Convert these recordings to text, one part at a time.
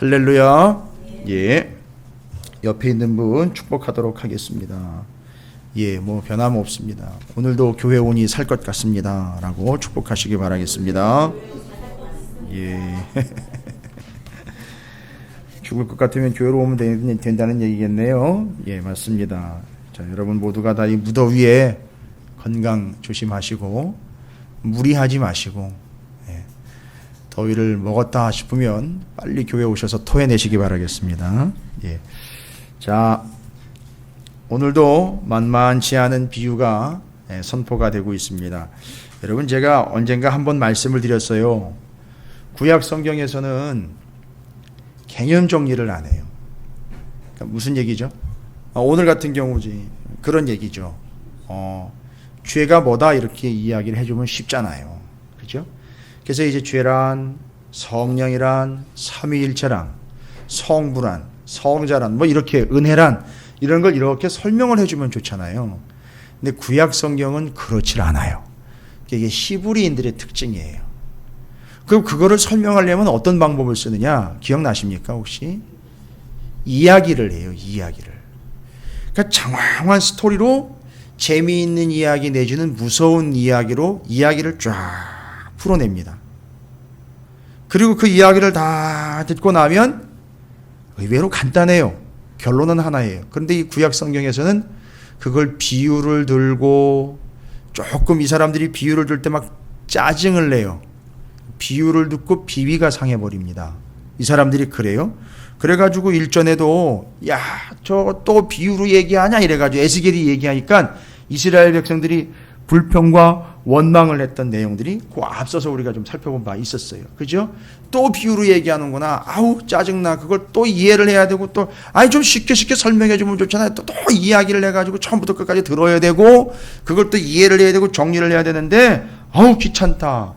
할렐루야. 예. 옆에 있는 분 축복하도록 하겠습니다. 예, 뭐 변함없습니다. 오늘도 교회 오니 살 것 같습니다. 라고 축복하시기 바라겠습니다. 예. 죽을 것 같으면 교회로 오면 된다는 얘기겠네요. 예, 맞습니다. 자, 여러분 모두가 다 이 무더위에 건강 조심하시고 무리하지 마시고, 예, 더위를 먹었다 싶으면 빨리 교회 오셔서 토해내시기 바라겠습니다. 예. 자, 오늘도 만만치 않은 비유가 선포가 되고 있습니다. 여러분, 제가 언젠가 한번 말씀을 드렸어요. 구약 성경에서는 개념 정리를 안 해요. 그러니까 무슨 얘기죠? 오늘 같은 경우지 그런 얘기죠. 죄가 뭐다 이렇게 이야기를 해주면 쉽잖아요. 그죠? 그래서 이제 죄란, 성령이란, 삼위일체란, 성부란, 성자란, 뭐 이렇게 은혜란, 이런 걸 이렇게 설명을 해주면 좋잖아요. 근데 구약 성경은 그렇지 않아요. 이게 히브리인들의 특징이에요. 그럼 그거를 설명하려면 어떤 방법을 쓰느냐? 기억나십니까 혹시? 이야기를 해요. 이야기를. 그러니까 장황한 스토리로 재미있는 이야기 내지는 무서운 이야기로 이야기를 쫙 풀어냅니다. 그리고 그 이야기를 다 듣고 나면 의외로 간단해요. 결론은 하나예요. 그런데 이 구약 성경에서는 그걸 비유를 들고, 조금 이 사람들이 비유를 들 때 막 짜증을 내요. 비유를 듣고 비위가 상해버립니다. 이 사람들이 그래요. 그래가지고 일전에도 야, 저 또 비유로 얘기하냐 이래가지고 에스겔이 얘기하니까 이스라엘 백성들이 불평과 원망을 했던 내용들이 그 앞서서 우리가 좀 살펴본 바 있었어요. 그죠? 또 비유로 얘기하는구나. 아우 짜증나. 그걸 또 이해를 해야 되고, 또 아니 좀 쉽게 설명해 주면 좋잖아요. 또 이야기를 해가지고 처음부터 끝까지 들어야 되고, 그걸 또 이해를 해야 되고 정리를 해야 되는데 아우 귀찮다.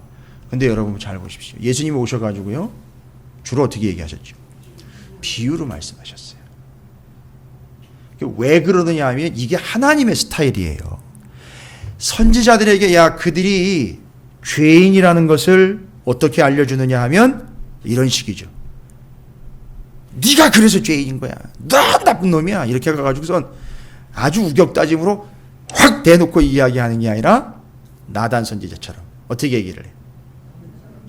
근데 여러분 잘 보십시오. 예수님이 오셔가지고요, 주로 어떻게 얘기하셨죠? 비유로 말씀하셨어요. 왜 그러느냐 하면 이게 하나님의 스타일이에요. 선지자들에게 야, 그들이 죄인이라는 것을 어떻게 알려주느냐 하면 이런 식이죠. 네가 그래서 죄인인 거야. 너 나쁜 놈이야. 이렇게 가가지고선 아주 우격다짐으로 확 대놓고 이야기하는 게 아니라 나단 선지자처럼 어떻게 얘기를 해?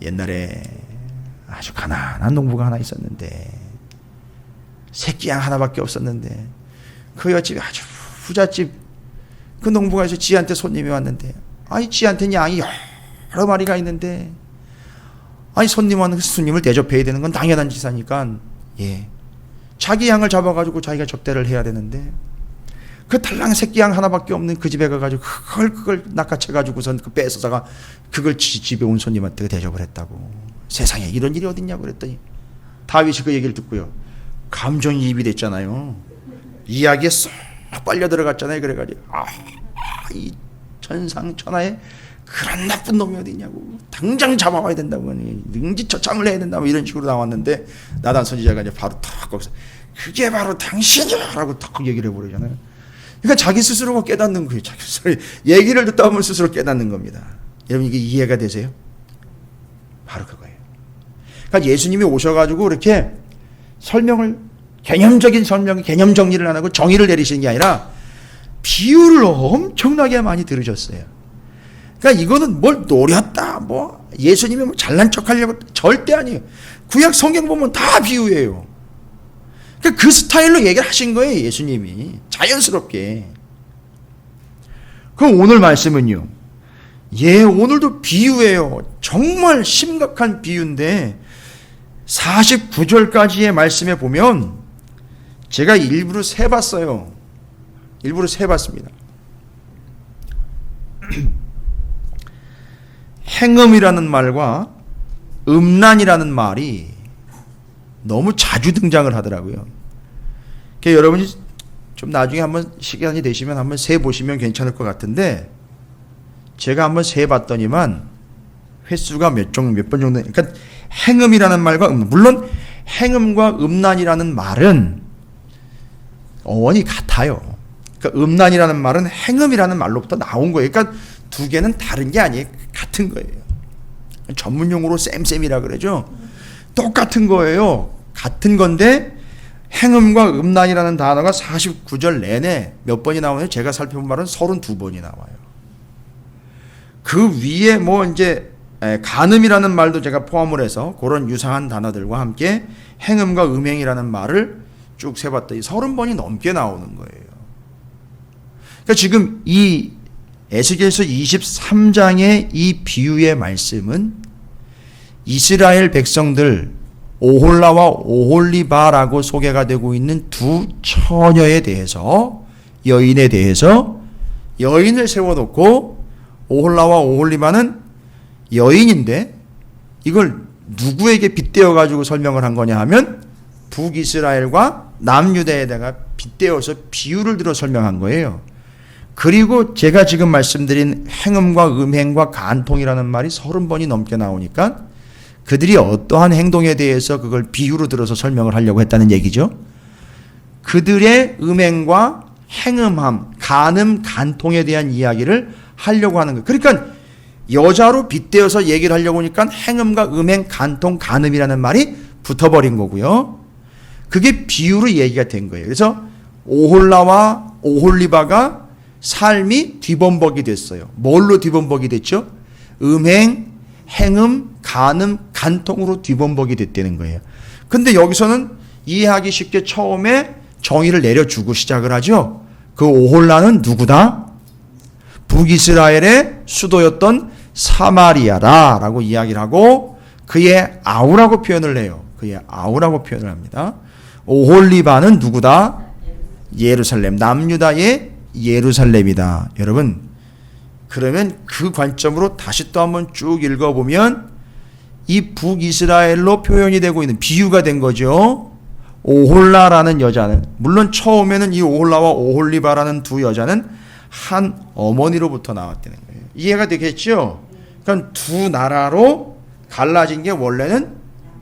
옛날에 아주 가난한 농부가 하나 있었는데 새끼 양 하나밖에 없었는데 그 옆집에 아주 부잣집 그 농부가 해서 지한테 손님이 왔는데, 아니 지한테는 양이 여러 마리가 있는데, 아니 손님을 대접해야 되는 건 당연한 짓이니까, 예, 자기 양을 잡아가지고 자기가 접대를 해야 되는데, 그 달랑 새끼 양 하나밖에 없는 그 집에 가가지고 그걸 낚아채가지고선 그 뺏어다가 그걸 집에 온 손님한테 대접을 했다고. 세상에 이런 일이 어딨냐고 그랬더니 다윗이 그 얘기를 듣고요, 감정이입이 됐잖아요. 이야기에 쏙 빨려 들어갔잖아요. 그래가지고 이 천상천하에 그런 나쁜 놈이 어디 있냐고, 당장 잡아와야 된다고, 능지처참을 해야 된다고, 이런 식으로 나왔는데 나단 선지자가 이제 바로 탁 거기서 그게 바로 당신이라고 탁 얘기를 해버리잖아요. 그러니까 자기 스스로가 깨닫는 거예요. 자기 스스로 얘기를 듣다 보면 스스로 깨닫는 겁니다. 여러분 이게 이해가 되세요? 바로 그거예요. 그러니까 예수님이 오셔가지고 이렇게 개념적인 설명, 개념 정리를 안 하고 정의를 내리시는 게 아니라 비유를 엄청나게 많이 들으셨어요. 그러니까 이거는 뭘 노렸다, 뭐 예수님이 뭐 잘난 척하려고, 절대 아니에요. 구약 성경 보면 다 비유예요. 그러니까 그 스타일로 얘기를 하신 거예요, 예수님이. 자연스럽게. 그럼 오늘 말씀은요, 예, 오늘도 비유예요. 정말 심각한 비유인데 49절까지의 말씀에 보면 제가 일부러 세봤어요. 일부러 세봤습니다. 행음이라는 말과 음란이라는 말이 너무 자주 등장을 하더라고요. 그러니까 여러분이 좀 나중에 한번 시간이 되시면 한번 세보시면 괜찮을 것 같은데, 제가 한번 세봤더니만 횟수가 몇 번 정도, 그러니까 행음이라는 말과 물론 행음과 음란이라는 말은 어원이 같아요. 그러니까 음란이라는 말은 행음이라는 말로부터 나온 거예요. 그러니까 두 개는 다른 게 아니에요. 같은 거예요. 전문용어로 쌤쌤이라 그러죠. 똑같은 거예요. 같은 건데 행음과 음란이라는 단어가 49절 내내 몇 번이 나오는지 제가 살펴본 바로는 32번이 나와요. 그 위에 뭐 이제 간음이라는 말도 제가 포함을 해서 그런 유사한 단어들과 함께 행음과 음행이라는 말을 쭉 세봤더니 30번이 넘게 나오는 거예요. 그러니까 지금 이 에스겔서 23장의 이 비유의 말씀은 이스라엘 백성들 오홀라와 오홀리바라고 소개가 되고 있는 두 처녀에 대해서, 여인에 대해서 여인을 세워놓고 오홀라와 오홀리바는 여인인데 이걸 누구에게 빗대어 가지고 설명을 한 거냐 하면 북이스라엘과 남유다에다가 빗대어서 비유를 들어 설명한 거예요. 그리고 제가 지금 말씀드린 행음과 음행과 간통이라는 말이 30번이 넘게 나오니까 그들이 어떠한 행동에 대해서 그걸 비유로 들어서 설명을 하려고 했다는 얘기죠. 그들의 음행과 행음함, 간음, 간통에 대한 이야기를 하려고 하는 거예요. 그러니까 여자로 빗대어서 얘기를 하려고 하니까 행음과 음행, 간통, 간음이라는 말이 붙어버린 거고요. 그게 비유로 얘기가 된 거예요. 그래서 오홀라와 오홀리바가 삶이 뒤범벅이 됐어요. 뭘로 뒤범벅이 됐죠? 음행, 행음, 간음, 간통으로 뒤범벅이 됐다는 거예요. 근데 여기서는 이해하기 쉽게 처음에 정의를 내려주고 시작을 하죠. 그 오홀라는 누구다? 북이스라엘의 수도였던 사마리아다 라고 이야기를 하고 그의 아우라고 표현을 해요. 그의 아우라고 표현을 합니다. 오홀리바는 누구다? 예루살렘, 남유다의 예루살렘이다. 여러분, 그러면 그 관점으로 다시 또 한번 쭉 읽어보면 이 북이스라엘로 표현이 되고 있는 비유가 된 거죠. 오홀라라는 여자는, 물론 처음에는 이 오홀라와 오홀리바라는 두 여자는 한 어머니로부터 나왔다는 거예요. 이해가 되겠죠? 그러니까 두 나라로 갈라진 게 원래는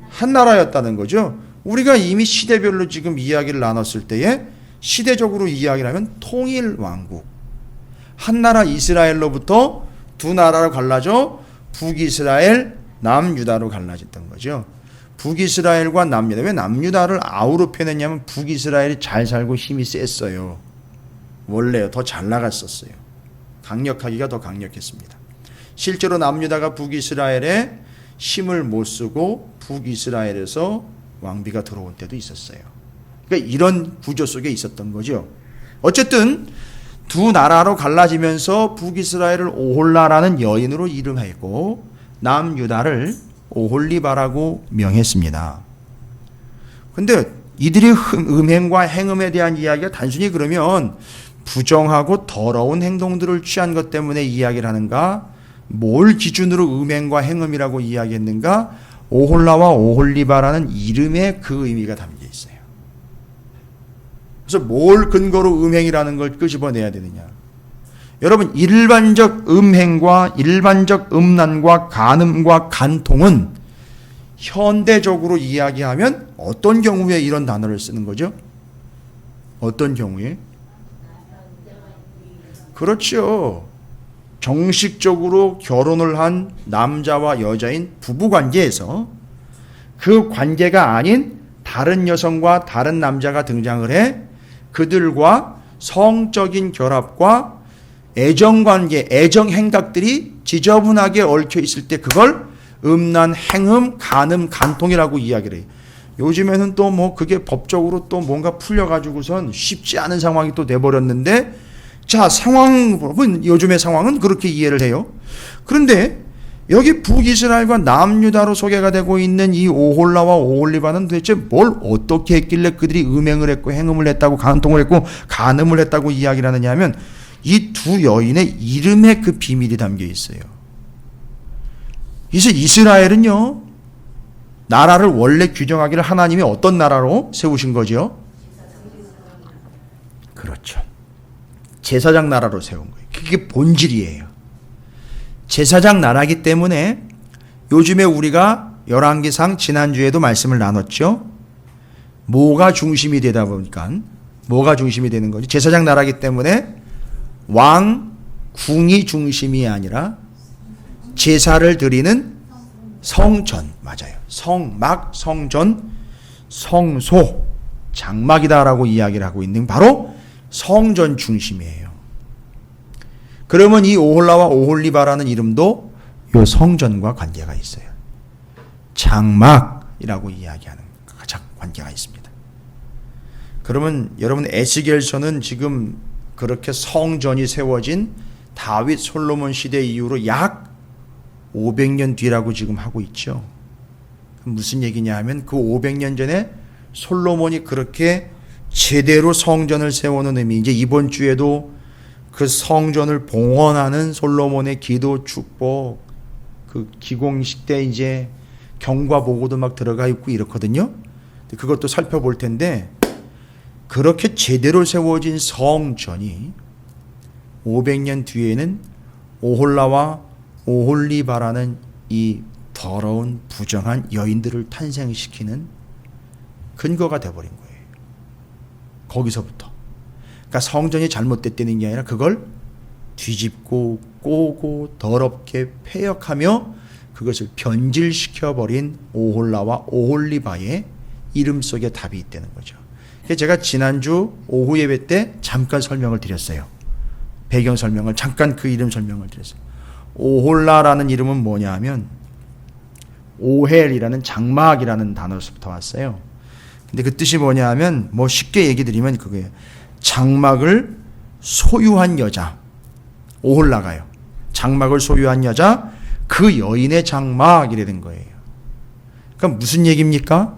한 나라였다는 거죠. 우리가 이미 시대별로 지금 이야기를 나눴을 때에 시대적으로 이야기를 하면 통일 왕국, 한 나라 이스라엘로부터 두 나라로 갈라져 북이스라엘, 남유다로 갈라졌던 거죠. 북이스라엘과 남유다. 왜 남유다를 아우로 표현했냐면 북이스라엘이 잘 살고 힘이 셌어요. 원래요. 더 잘 나갔었어요. 강력하기가 더 강력했습니다. 실제로 남유다가 북이스라엘에 힘을 못 쓰고 북이스라엘에서 왕비가 들어온 때도 있었어요. 그러니까 이런 구조 속에 있었던 거죠. 어쨌든 두 나라로 갈라지면서 북이스라엘을 오홀라라는 여인으로 이름했고 남유다를 오홀리바라고 명했습니다. 근데 이들이 음행과 행음에 대한 이야기가 단순히 그러면 부정하고 더러운 행동들을 취한 것 때문에 이야기를 하는가? 뭘 기준으로 음행과 행음이라고 이야기했는가? 오홀라와 오홀리바라는 이름에 그 의미가 담겨 있어요. 그래서 뭘 근거로 음행이라는 걸 끄집어내야 되느냐? 여러분, 일반적 음행과 일반적 음란과 간음과 간통은 현대적으로 이야기하면 어떤 경우에 이런 단어를 쓰는 거죠? 어떤 경우에? 그렇죠. 정식적으로 결혼을 한 남자와 여자인 부부관계에서 그 관계가 아닌 다른 여성과 다른 남자가 등장을 해 그들과 성적인 결합과 애정관계, 애정행각들이 지저분하게 얽혀 있을 때 그걸 음란, 행음, 간음, 간통이라고 이야기를 해요. 요즘에는 또 뭐 그게 법적으로 또 뭔가 풀려가지고선 쉽지 않은 상황이 또 돼버렸는데, 자, 상황은, 요즘의 상황은 그렇게 이해를 해요. 그런데 여기 북이스라엘과 남유다로 소개가 되고 있는 이 오홀라와 오홀리바는 도대체 뭘 어떻게 했길래 그들이 음행을 했고 행음을 했다고, 간통을 했고 간음을 했다고 이야기를 하느냐 하면 이 두 여인의 이름에 그 비밀이 담겨 있어요. 그래서 이스라엘은요, 나라를 원래 규정하기를 하나님이 어떤 나라로 세우신 거죠? 그렇죠. 제사장 나라로 세운 거예요. 그게 본질이에요. 제사장 나라이기 때문에 요즘에 우리가 열왕기상 지난주에도 말씀을 나눴죠. 뭐가 중심이 되다 보니까 뭐가 중심이 되는 거죠? 제사장 나라이기 때문에 왕, 궁이 중심이 아니라 제사를 드리는 성전, 맞아요. 성막, 성전, 성소, 장막이다라고 이야기를 하고 있는 바로 성전 중심이에요. 그러면 이 오홀라와 오홀리바라는 이름도 이 성전과 관계가 있어요. 장막이라고 이야기하는 가장 관계가 있습니다. 그러면 여러분 에스겔서는 지금 그렇게 성전이 세워진 다윗 솔로몬 시대 이후로 약 500년 뒤라고 지금 하고 있죠. 무슨 얘기냐 하면 그 500년 전에 솔로몬이 그렇게 제대로 성전을 세우는 의미, 이제 이번 주에도 그 성전을 봉헌하는 솔로몬의 기도 축복, 그 기공식 때 이제 경과 보고도 막 들어가 있고 이렇거든요. 그것도 살펴볼 텐데, 그렇게 제대로 세워진 성전이 500년 뒤에는 오홀라와 오홀리바라는 이 더러운 부정한 여인들을 탄생시키는 근거가 되어버린 거예요. 거기서부터. 그러니까 성전이 잘못됐다는 게 아니라 그걸 뒤집고 꼬고 더럽게 폐역하며 그것을 변질시켜버린 오홀라와 오홀리바의 이름 속에 답이 있다는 거죠. 제가 지난주 오후 예배 때 잠깐 설명을 드렸어요. 배경 설명을 잠깐 그 이름 설명을 드렸어요. 오홀라라는 이름은 뭐냐 하면 오헬이라는 장막이라는 단어로부터 왔어요. 근데 그 뜻이 뭐냐 하면 뭐 쉽게 얘기 드리면 그거예요. 장막을 소유한 여자, 오홀라가요. 장막을 소유한 여자, 그 여인의 장막 이래 된 거예요. 그러니까 무슨 얘기입니까?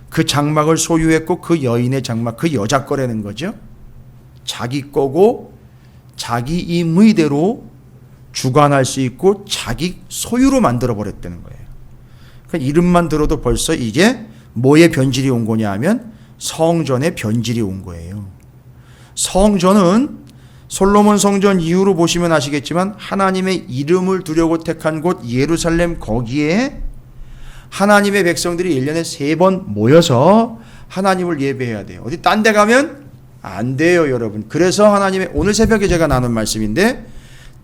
그 장막을 소유했고 그 여인의 장막, 그 여자 거라는 거죠. 자기 거고 자기 임의대로 주관할 수 있고 자기 소유로 만들어 버렸다는 거예요. 그러니까 이름만 들어도 벌써 이게 뭐의 변질이 온 거냐 하면 성전의 변질이 온 거예요. 성전은 솔로몬 성전 이후로 보시면 아시겠지만 하나님의 이름을 두려고 택한 곳 예루살렘, 거기에 하나님의 백성들이 1년에 3번 모여서 하나님을 예배해야 돼요. 어디 딴 데 가면 안 돼요, 여러분. 그래서 하나님의, 오늘 새벽에 제가 나눈 말씀인데,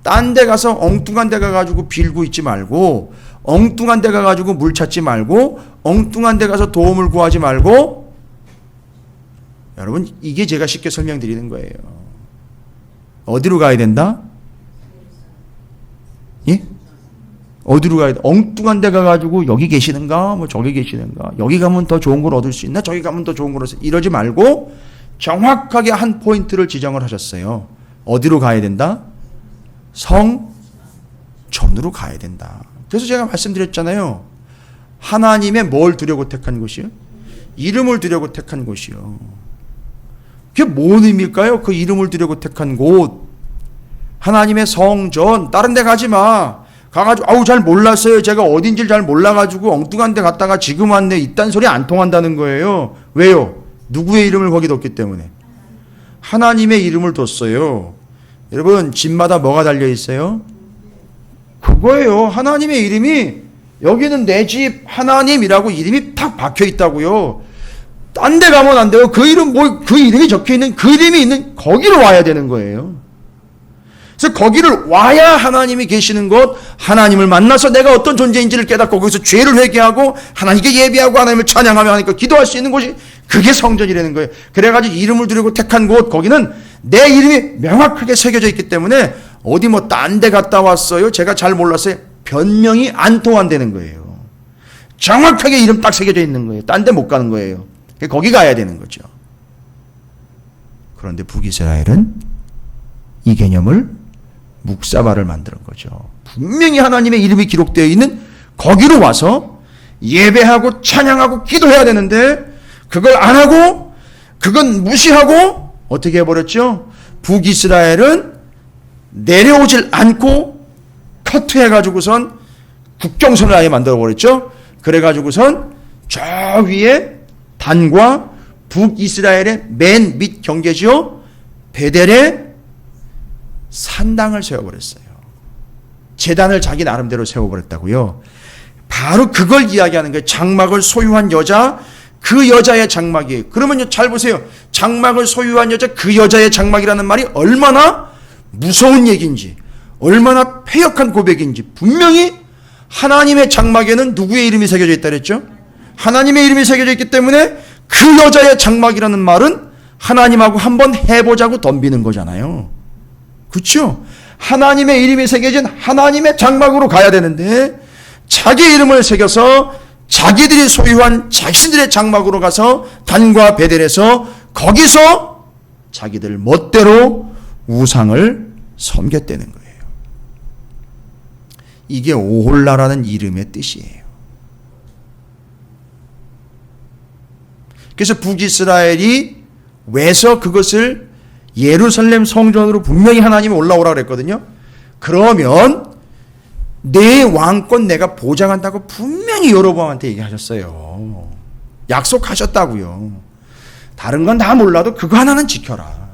딴 데 가서 엉뚱한 데 가가지고 빌고 있지 말고, 엉뚱한 데 가가지고 물 찾지 말고, 엉뚱한 데 가서 도움을 구하지 말고, 여러분, 이게 제가 쉽게 설명드리는 거예요. 어디로 가야 된다? 예? 어디로 가야 돼? 엉뚱한 데 가가지고 여기 계시는가? 뭐 저기 계시는가? 여기 가면 더 좋은 걸 얻을 수 있나? 저기 가면 더 좋은 걸 얻을 수 있나? 이러지 말고 정확하게 한 포인트를 지정을 하셨어요. 어디로 가야 된다? 성전으로 가야 된다. 그래서 제가 말씀드렸잖아요. 하나님의 뭘 두려고 택한 곳이요? 이름을 두려고 택한 곳이요. 그게 뭔 의미일까요? 그 이름을 두려고 택한 곳. 하나님의 성전. 다른 데 가지 마. 가가지고 아우 잘 몰랐어요. 제가 어딘지를 잘 몰라가지고 엉뚱한 데 갔다가 지금 왔네. 이딴 소리 안 통한다는 거예요. 왜요? 누구의 이름을 거기 뒀기 때문에. 하나님의 이름을 뒀어요. 여러분 집마다 뭐가 달려 있어요? 그거예요. 하나님의 이름이, 여기는 내 집 하나님이라고 이름이 탁 박혀 있다고요. 딴 데 가면 안 돼요. 그 이름 그 이름이 적혀 있는, 그 이름이 있는 거기로 와야 되는 거예요. 그래서 거기를 와야 하나님이 계시는 곳, 하나님을 만나서 내가 어떤 존재인지를 깨닫고 거기서 죄를 회개하고 하나님께 예배하고 하나님을 찬양하며 하니까 기도할 수 있는 곳이, 그게 성전이라는 거예요. 그래가지고 이름을 두려고 택한 곳, 거기는 내 이름이 명확하게 새겨져 있기 때문에 어디 뭐 딴 데 갔다 왔어요, 제가 잘 몰랐어요, 변명이 안 통한다는 거예요. 정확하게 이름 딱 새겨져 있는 거예요. 딴 데 못 가는 거예요. 거기 가야 되는 거죠. 그런데 북이스라엘은 이 개념을 묵사발을 만드는 거죠. 분명히 하나님의 이름이 기록되어 있는 거기로 와서 예배하고 찬양하고 기도해야 되는데 그걸 안 하고 그건 무시하고 어떻게 해버렸죠? 북이스라엘은 내려오질 않고 커트해가지고선 국경선을 아예 만들어버렸죠. 그래가지고선 저 위에 단과 북이스라엘의 맨 밑 경계지요, 베델에 산당을 세워버렸어요. 제단을 자기 나름대로 세워버렸다고요. 바로 그걸 이야기하는 거예요. 장막을 소유한 여자, 그 여자의 장막이에요. 그러면 잘 보세요. 장막을 소유한 여자, 그 여자의 장막이라는 말이 얼마나 무서운 얘기인지, 얼마나 폐역한 고백인지. 분명히 하나님의 장막에는 누구의 이름이 새겨져 있다 그랬죠? 하나님의 이름이 새겨져 있기 때문에 그 여자의 장막이라는 말은 하나님하고 한번 해보자고 덤비는 거잖아요. 그렇죠? 하나님의 이름이 새겨진 하나님의 장막으로 가야 되는데 자기 이름을 새겨서 자기들이 소유한 자신들의 장막으로 가서 단과 베델에서 거기서 자기들 멋대로 우상을 섬겼다는 거예요. 이게 오홀라라는 이름의 뜻이에요. 그래서 북이스라엘이 왜서 그것을 예루살렘 성전으로 분명히 하나님이 올라오라 그랬거든요. 그러면 내 왕권 내가 보장한다고 분명히 여로보암한테 얘기하셨어요. 약속하셨다고요. 다른 건 다 몰라도 그거 하나는 지켜라.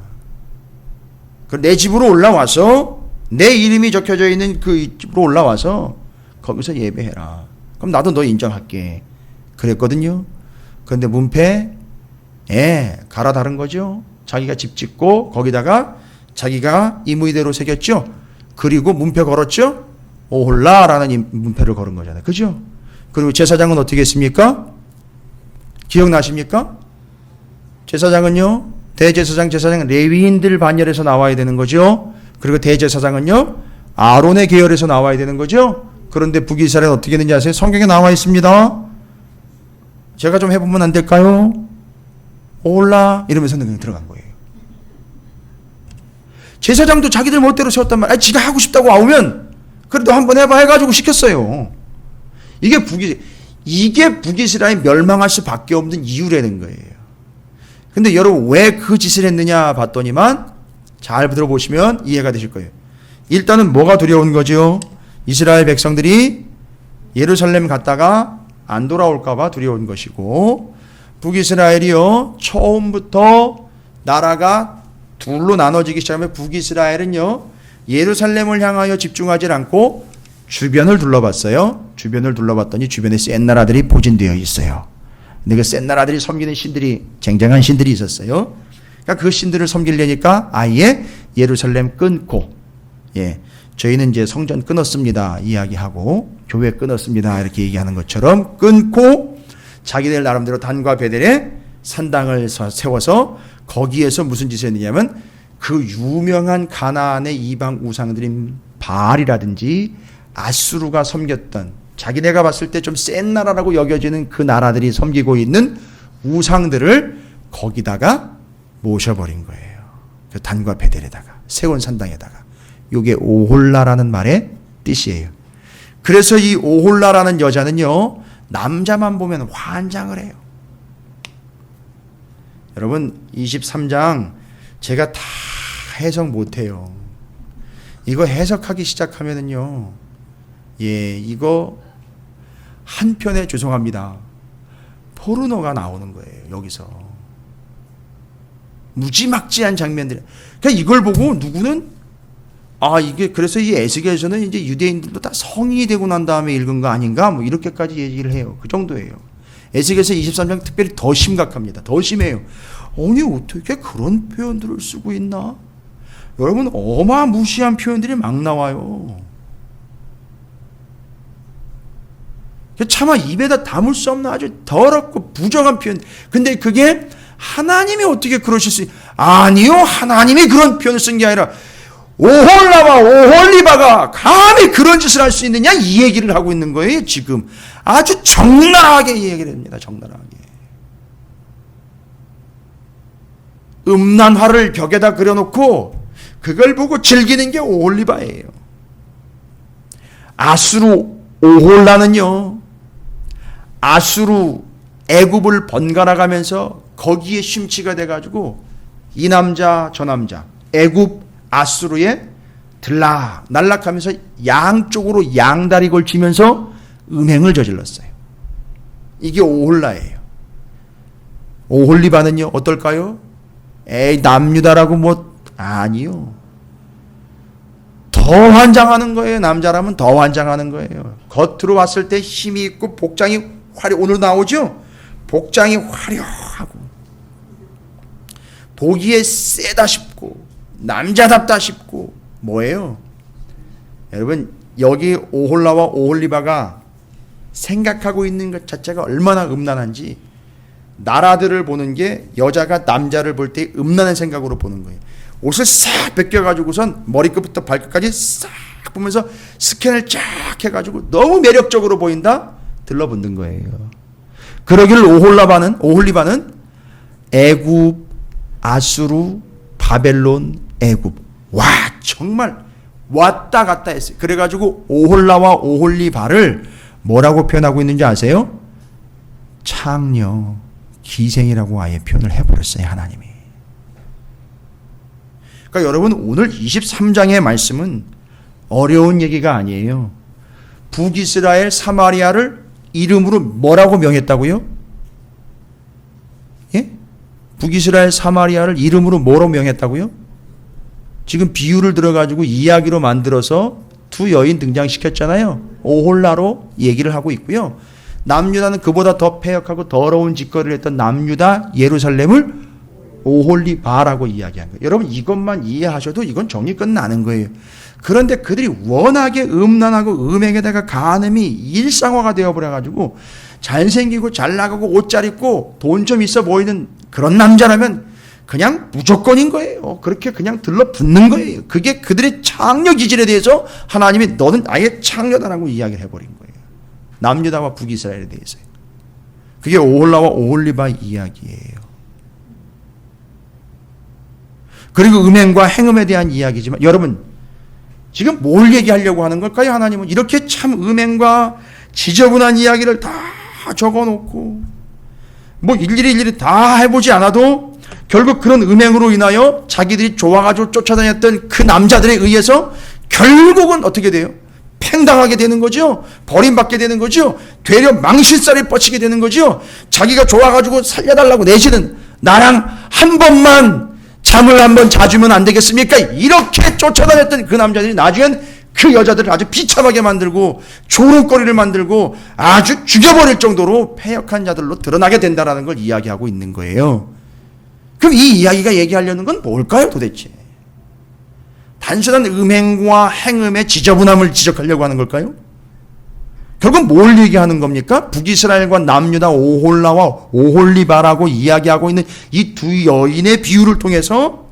내 집으로 올라와서 내 이름이 적혀져 있는 그 집으로 올라와서 거기서 예배해라. 그럼 나도 너 인정할게. 그랬거든요. 그런데 문패에 갈아 다른 거죠. 자기가 집 짓고 거기다가 자기가 임의대로 새겼죠. 그리고 문패 걸었죠. 오홀라라는 이 문패를 걸은 거잖아요. 그죠? 그리고 제사장은 어떻게 했습니까? 기억나십니까? 제사장은요, 대제사장, 제사장, 레위인들 반열에서 나와야 되는 거죠. 그리고 대제사장은요, 아론의 계열에서 나와야 되는 거죠. 그런데 북이스라엘은 어떻게 되는지 아세요? 성경에 나와 있습니다. 제가 좀 해보면 안 될까요? 오홀라 이러면서 그냥 들어간 거예요. 제사장도 자기들 멋대로 세웠단 말이야. 지가 하고 싶다고 나오면 그래도 한번 해봐 해가지고 시켰어요. 이게 북이스라엘 멸망할 수밖에 없는 이유라는 거예요. 근데 여러분 왜 그 짓을 했느냐 봤더니만 잘 들어보시면 이해가 되실 거예요. 일단은 뭐가 두려운 거죠? 이스라엘 백성들이 예루살렘 갔다가 안 돌아올까 봐 두려운 것이고, 북이스라엘이요 처음부터 나라가 둘로 나눠지기 시작하면 북이스라엘은요 예루살렘을 향하여 집중하지 않고 주변을 둘러봤어요. 주변을 둘러봤더니 주변에 센 나라들이 포진되어 있어요. 근데 그 센 나라들이 섬기는 신들이 쟁쟁한 신들이 있었어요. 그러니까 그 신들을 섬기려니까 아예 예루살렘 끊고, 저희는 이제 성전 끊었습니다 이야기하고 교회 끊었습니다 이렇게 얘기하는 것처럼 끊고 자기들 나름대로 단과 베델에 산당을 세워서 거기에서 무슨 짓을 했느냐면 그 유명한 가나안의 이방 우상들인 바알이라든지 아수르가 섬겼던, 자기네가 봤을 때 좀 센 나라라고 여겨지는 그 나라들이 섬기고 있는 우상들을 거기다가 모셔버린 거예요. 그 단과 베델에다가 세운 산당에다가. 이게 오홀라라는 말의 뜻이에요. 그래서 이 오홀라라는 여자는요 남자만 보면 환장을 해요. 여러분 23장 제가 다 해석 못해요. 이거 해석하기 시작하면은요 이거 한편에 죄송합니다 포르노가 나오는 거예요. 여기서 무지막지한 장면들. 그러니까 이걸 보고 누구는 이게 그래서 이 에스겔서는 이제 유대인들도 다 성인이 되고 난 다음에 읽은 거 아닌가 뭐 이렇게까지 얘기를 해요. 그 정도예요. 에스겔서 23장 특별히 더 심각합니다. 더 심해요. 아니 어떻게 그런 표현들을 쓰고 있나? 여러분 어마무시한 표현들이 막 나와요. 차마 입에다 담을 수 없는 아주 더럽고 부정한 표현. 근데 그게 하나님이 어떻게 그러실 수 아니요 하나님이 그런 표현을 쓴 게 아니라 오홀라와 오홀리바가 감히 그런 짓을 할 수 있느냐 이 얘기를 하고 있는 거예요. 지금 아주 적나라하게 이 얘기를 합니다. 적나라하게 음란화를 벽에다 그려놓고 그걸 보고 즐기는 게 오홀리바예요. 아수르 오홀라는요 아수르 애굽을 번갈아 가면서 거기에 심취가 돼가지고 이 남자 저 남자 애굽 아수르에 날락하면서 양쪽으로 양다리 걸치면서 음행을 저질렀어요. 이게 오홀라예요. 오홀리바는요 어떨까요? 남유다라고 아니요. 더 환장하는 거예요. 남자라면 더 환장하는 거예요. 겉으로 봤을 때 힘이 있고 복장이 오늘 나오죠? 복장이 화려하고 보기에 세다 싶고 남자답다 싶고 뭐예요? 여러분 여기 오홀라와 오홀리바가 생각하고 있는 것 자체가 얼마나 음란한지 나라들을 보는 게 여자가 남자를 볼 때 음란한 생각으로 보는 거예요. 옷을 싹 벗겨가지고선 머리끝부터 발끝까지 싹 보면서 스캔을 쫙 해가지고 너무 매력적으로 보인다? 들러붙는 거예요. 그러기를 오홀리바는 애굽, 아수르, 바벨론, 애굽. 와, 정말 왔다 갔다 했어요. 그래가지고 오홀라와 오홀리바를 뭐라고 표현하고 있는지 아세요? 창녀, 기생이라고 아예 표현을 해버렸어요, 하나님이. 그러니까 여러분, 오늘 23장의 말씀은 어려운 얘기가 아니에요. 북이스라엘 사마리아를 이름으로 뭐라고 명했다고요? 예? 북이스라엘 사마리아를 이름으로 뭐로 명했다고요? 지금 비유를 들어가지고 이야기로 만들어서 두 여인 등장시켰잖아요. 오홀라로 얘기를 하고 있고요. 남유다는 그보다 더 패역하고 더러운 짓거리를 했던 남유다 예루살렘을 오홀리바라고 이야기한 거예요. 여러분, 이것만 이해하셔도 이건 정리 끝나는 거예요. 그런데 그들이 워낙에 음란하고 음행에다가 간음이 일상화가 되어버려가지고 잘생기고 잘나가고 옷 잘 입고 돈 좀 있어 보이는 그런 남자라면 그냥 무조건인 거예요. 그렇게 그냥 들러붙는 거예요. 그게 그들의 창녀 기질에 대해서 하나님이 너는 아예 창녀다라고 이야기를 해버린 거예요. 남유다와 북이스라엘에 대해서요. 그게 오홀라와 오홀리바 이야기예요. 그리고 음행과 행음에 대한 이야기지만 여러분, 지금 뭘 얘기하려고 하는 걸까요? 하나님은 이렇게 참 음행과 지저분한 이야기를 다 적어놓고 뭐 일일이 다 해보지 않아도 결국 그런 음행으로 인하여 자기들이 좋아가지고 쫓아다녔던 그 남자들에 의해서 결국은 어떻게 돼요? 팽당하게 되는 거죠. 버림받게 되는 거죠. 되려 망신살이 뻗치게 되는 거죠. 자기가 좋아가지고 살려달라고 내지는 나랑 한 번만 잠을 한번 자주면 안 되겠습니까? 이렇게 쫓아다녔던 그 남자들이 나중엔 그 여자들을 아주 비참하게 만들고 조롱거리를 만들고 아주 죽여버릴 정도로 패역한 자들로 드러나게 된다는 걸 이야기하고 있는 거예요. 그럼 이 이야기가 얘기하려는 건 뭘까요, 도대체? 단순한 음행과 행음의 지저분함을 지적하려고 하는 걸까요? 결국 뭘 얘기하는 겁니까? 북이스라엘과 남유다 오홀라와 오홀리바라고 이야기하고 있는 이 두 여인의 비유를 통해서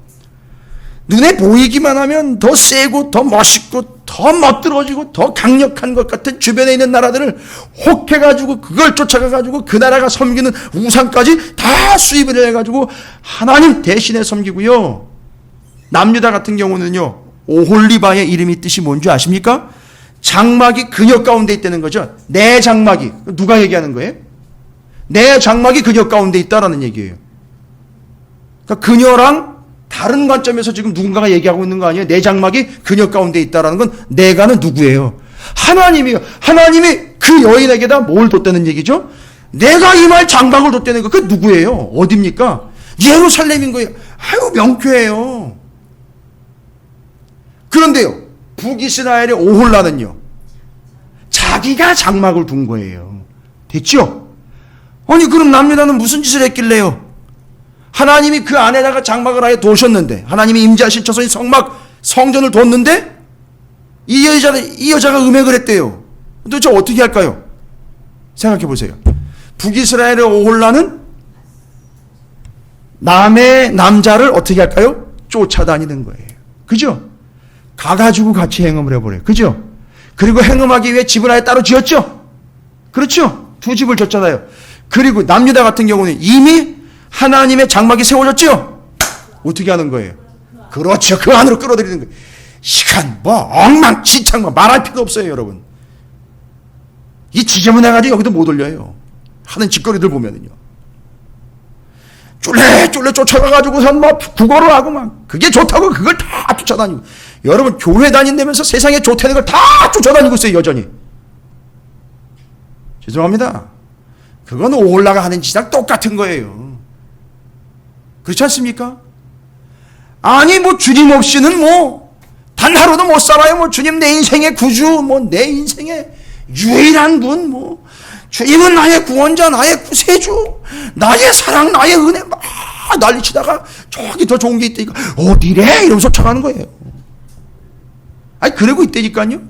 눈에 보이기만 하면 더 세고 더 멋있고 더 멋들어지고 더 강력한 것 같은 주변에 있는 나라들을 혹해가지고 그걸 쫓아가가지고 그 나라가 섬기는 우상까지 다 수입을 해가지고 하나님 대신에 섬기고요. 남유다 같은 경우는요, 오홀리바의 이름이 뜻이 뭔지 아십니까? 장막이 그녀 가운데 있다는 거죠. 내 장막이. 누가 얘기하는 거예요? 내 장막이 그녀 가운데 있다라는 얘기예요. 그러니까 그녀랑 다른 관점에서 지금 누군가가 얘기하고 있는 거 아니에요? 내 장막이 그녀 가운데 있다라는 건 내가는 누구예요? 하나님이요. 하나님이 그 여인에게다 뭘 뒀다는 얘기죠? 내가 이 말 장막을 뒀다는 거. 그 누구예요? 어디입니까? 예루살렘인 거예요. 아유, 명쾌해요. 그런데요, 북이스라엘의 오홀라는요, 자기가 장막을 둔 거예요. 됐죠? 아니, 그럼 남유다는 무슨 짓을 했길래요? 하나님이 그 안에다가 장막을 아예 두셨는데, 하나님이 임재하신 처소인 성전을 뒀는데, 이 여자가 음행을 했대요. 도대체 어떻게 할까요? 생각해 보세요. 북이스라엘의 오홀라는 남의 남자를 어떻게 할까요? 쫓아다니는 거예요. 그죠? 가가지고 같이 행음을 해버려요. 그죠? 그리고 행음하기 위해 집을 아예 따로 지었죠? 그렇죠? 두 집을 졌잖아요. 그리고 남유다 같은 경우는 이미 하나님의 장막이 세워졌죠? 어떻게 하는 거예요? 그렇죠. 그 안으로 끌어들이는 거예요. 시간, 엉망진창, 말할 필요 없어요, 여러분. 이 지저분해가지고 여기도 못 올려요. 하는 짓거리들 보면은요. 쫄래 쫓아가가지고선 구걸을 하고 그게 좋다고 그걸 다 쫓아다니고. 여러분, 교회 다닌다면서 세상에 좋다는 걸 다 쫓아다니고 있어요, 여전히. 죄송합니다. 그건 오홀라가 하는 짓이랑 똑같은 거예요. 그렇지 않습니까? 아니, 주님 없이는 단 하루도 못 살아요. 주님 내 인생의 구주, 내 인생의 유일한 분, 주님은 나의 구원자, 나의 구세주, 나의 사랑, 나의 은혜, 막 난리치다가 저기 더 좋은 게 있다니까 어디래? 이러면서 쫓아가는 거예요. 아니, 그러고 있다니까요.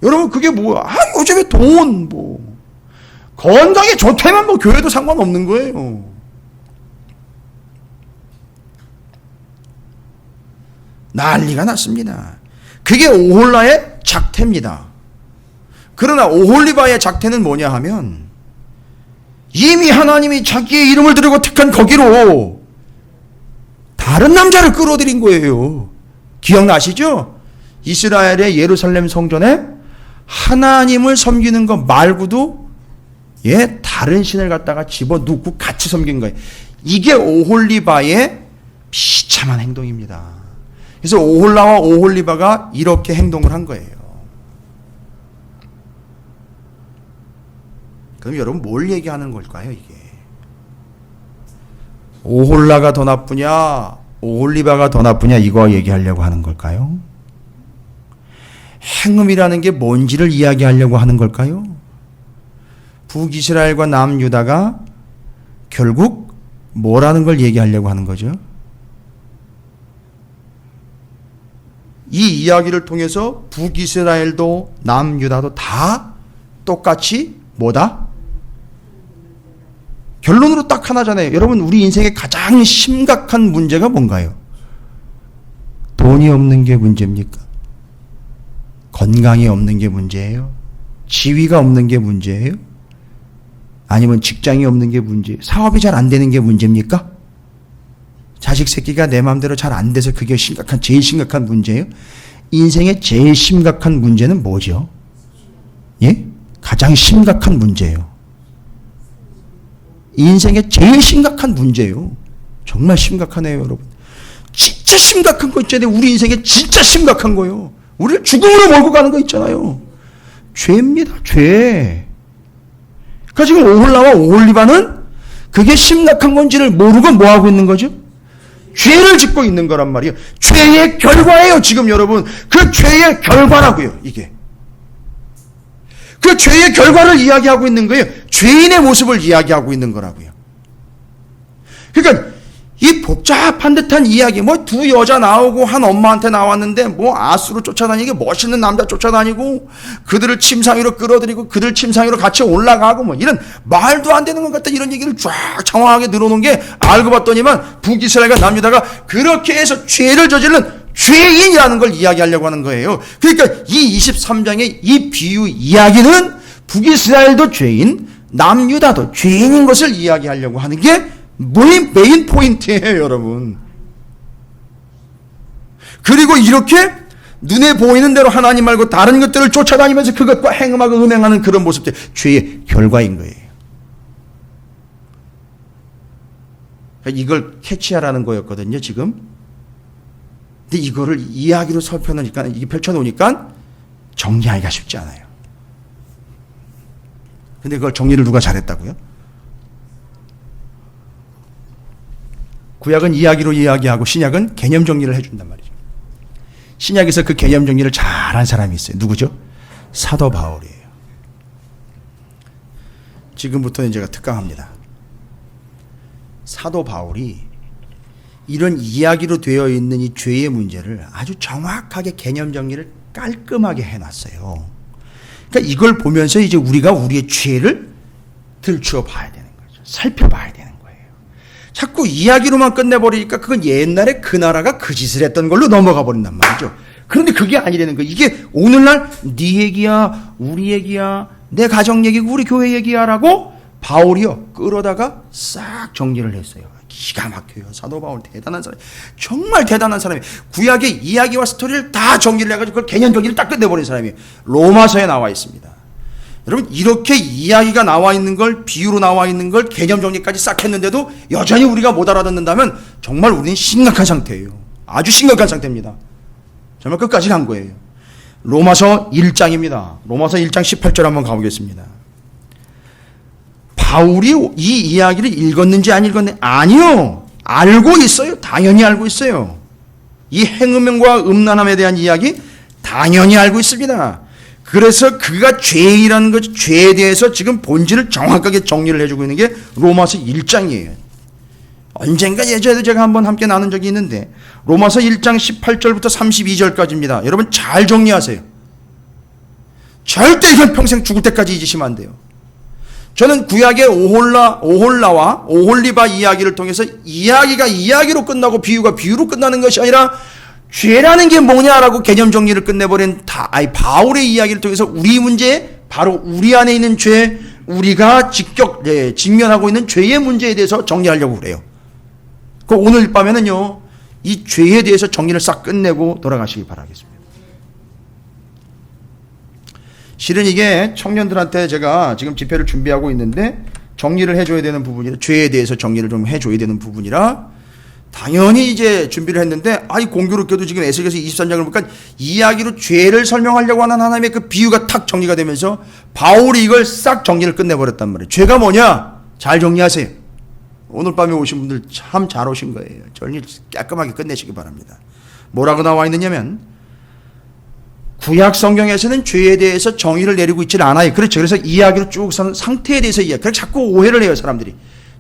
여러분, 그게 뭐야? 요즘에 돈, 건강에 좋다면 교회도 상관없는 거예요. 난리가 났습니다. 그게 오홀라의 작태입니다. 그러나 오홀리바의 작태는 뭐냐 하면 이미 하나님이 자기의 이름을 들고 택한 거기로 다른 남자를 끌어들인 거예요. 기억나시죠? 이스라엘의 예루살렘 성전에 하나님을 섬기는 것 말고도 다른 신을 갖다가 집어넣고 같이 섬긴 거예요. 이게 오홀리바의 비참한 행동입니다. 그래서 오홀라와 오홀리바가 이렇게 행동을 한 거예요. 그럼 여러분 뭘 얘기하는 걸까요, 이게? 오홀라가 더 나쁘냐, 오홀리바가 더 나쁘냐, 이거 얘기하려고 하는 걸까요? 행음이라는 게 뭔지를 이야기하려고 하는 걸까요? 북이스라엘과 남유다가 결국 뭐라는 걸 얘기하려고 하는 거죠? 이 이야기를 통해서 북이스라엘도 남유다도 다 똑같이 뭐다? 결론으로 딱 하나잖아요. 여러분, 우리 인생의 가장 심각한 문제가 뭔가요? 돈이 없는 게 문제입니까? 건강이 없는 게 문제예요? 지위가 없는 게 문제예요? 아니면 직장이 없는 게 문제예요? 사업이 잘 안 되는 게 문제입니까? 자식 새끼가 내 마음대로 잘 안 돼서 그게 제일 심각한 문제예요? 인생의 제일 심각한 문제는 뭐죠? 예? 가장 심각한 문제예요. 인생의 제일 심각한 문제예요. 정말 심각하네요, 여러분. 진짜 심각한 거 있잖아요. 우리 인생에 진짜 심각한 거예요. 우리를 죽음으로 몰고 가는 거 있잖아요. 죄입니다, 죄. 그러니까 지금 오홀라와 오홀리바는 그게 심각한 건지를 모르고 뭐 하고 있는 거죠? 죄를 짓고 있는 거란 말이에요. 죄의 결과예요, 지금 여러분. 그 죄의 결과라고요, 이게. 그 죄의 결과를 이야기하고 있는 거예요. 죄인의 모습을 이야기하고 있는 거라고요. 그러니까 이 복잡한 듯한 이야기, 뭐 두 여자 나오고 한 엄마한테 나왔는데 뭐 아수로 쫓아다니고 멋있는 남자 쫓아다니고 그들을 침상 위로 끌어들이고 그들 침상 위로 같이 올라가고 뭐 이런 말도 안 되는 것 같다 이런 얘기를 쫙 장황하게 늘어놓은 게 알고 봤더니만 북이스라엘과 남유다가 그렇게 해서 죄를 저지른 죄인이라는 걸 이야기하려고 하는 거예요. 그러니까 이 23장의 이 비유 이야기는 북이스라엘도 죄인, 남유다도 죄인인 것을 이야기하려고 하는 게 메인 포인트예요, 여러분. 그리고 이렇게 눈에 보이는 대로 하나님 말고 다른 것들을 쫓아다니면서 그것과 행음하고 음행하는 그런 모습들, 죄의 결과인 거예요. 이걸 캐치하라는 거였거든요, 지금. 근데 이거를 이야기로 살펴놓으니까, 이게 펼쳐놓으니까 정리하기가 쉽지 않아요. 근데 그걸 정리를 누가 잘했다고요? 구약은 이야기로 이야기하고 신약은 개념 정리를 해준단 말이죠. 신약에서 그 개념 정리를 잘한 사람이 있어요. 누구죠? 사도 바울이에요. 지금부터는 제가 특강합니다. 사도 바울이 이런 이야기로 되어 있는 이 죄의 문제를 아주 정확하게 개념 정리를 깔끔하게 해놨어요. 그러니까 이걸 보면서 이제 우리가 우리의 죄를 들추어 봐야 되는 거죠. 살펴봐야 되는 거예요. 자꾸 이야기로만 끝내버리니까 그건 옛날에 그 나라가 그 짓을 했던 걸로 넘어가 버린단 말이죠. 그런데 그게 아니라는 거예요. 이게 오늘날 네 얘기야, 우리 얘기야, 내 가정 얘기고 우리 교회 얘기야 라고 바울이요 끌어다가 싹 정리를 했어요. 기가 막혀요. 사도 바울 대단한 사람, 정말 대단한 사람이에요. 구약의 이야기와 스토리를 다 정리를 해가지고 그걸 개념 정리를 딱 끝내버린 사람이에요. 로마서에 나와 있습니다. 여러분, 이렇게 이야기가 나와 있는 걸, 비유로 나와 있는 걸 개념 정리까지 싹 했는데도 여전히 우리가 못 알아듣는다면 정말 우리는 심각한 상태예요. 아주 심각한 상태입니다. 정말 끝까지 간 거예요. 로마서 1장입니다. 로마서 1장 18절 한번 가보겠습니다. 바울이 이 이야기를 읽었는지 안 읽었는지, 아니요, 알고 있어요. 당연히 알고 있어요. 이 행음과 음란함에 대한 이야기 당연히 알고 있습니다. 그래서 그가 죄인이라는 것, 죄에 대해서 지금 본질을 정확하게 정리를 해주고 있는 게 로마서 1장이에요. 언젠가 예전에도 제가 한번 함께 나눈 적이 있는데 로마서 1장 18절부터 32절까지입니다. 여러분 잘 정리하세요. 절대 이건 평생 죽을 때까지 잊으시면 안 돼요. 저는 구약의 오홀라와 오홀리바 이야기를 통해서 이야기가 이야기로 끝나고 비유가 비유로 끝나는 것이 아니라 죄라는 게 뭐냐라고 개념 정리를 끝내버린 바울의 이야기를 통해서 우리 문제, 바로 우리 안에 있는 죄, 우리가 직면하고 있는 죄의 문제에 대해서 정리하려고 그래요. 오늘 밤에는요, 이 죄에 대해서 정리를 싹 끝내고 돌아가시기 바라겠습니다. 실은 이게 청년들한테 제가 지금 집회를 준비하고 있는데 정리를 해줘야 되는 부분이라, 죄에 대해서 정리를 좀 해줘야 되는 부분이라 당연히 이제 준비를 했는데, 공교롭게도 지금 에스겔서 23장을 보니까 이야기로 죄를 설명하려고 하는 하나님의 그 비유가 탁 정리가 되면서 바울이 이걸 싹 정리를 끝내버렸단 말이에요. 죄가 뭐냐? 잘 정리하세요. 오늘 밤에 오신 분들 참 잘 오신 거예요. 정리 깔끔하게 끝내시기 바랍니다. 뭐라고 나와 있느냐면, 구약 성경에서는 죄에 대해서 정의를 내리고 있지 않아요. 그렇죠. 그래서 이야기로 쭉 선 상태에 대해서 이야기. 그래서 자꾸 오해를 해요, 사람들이.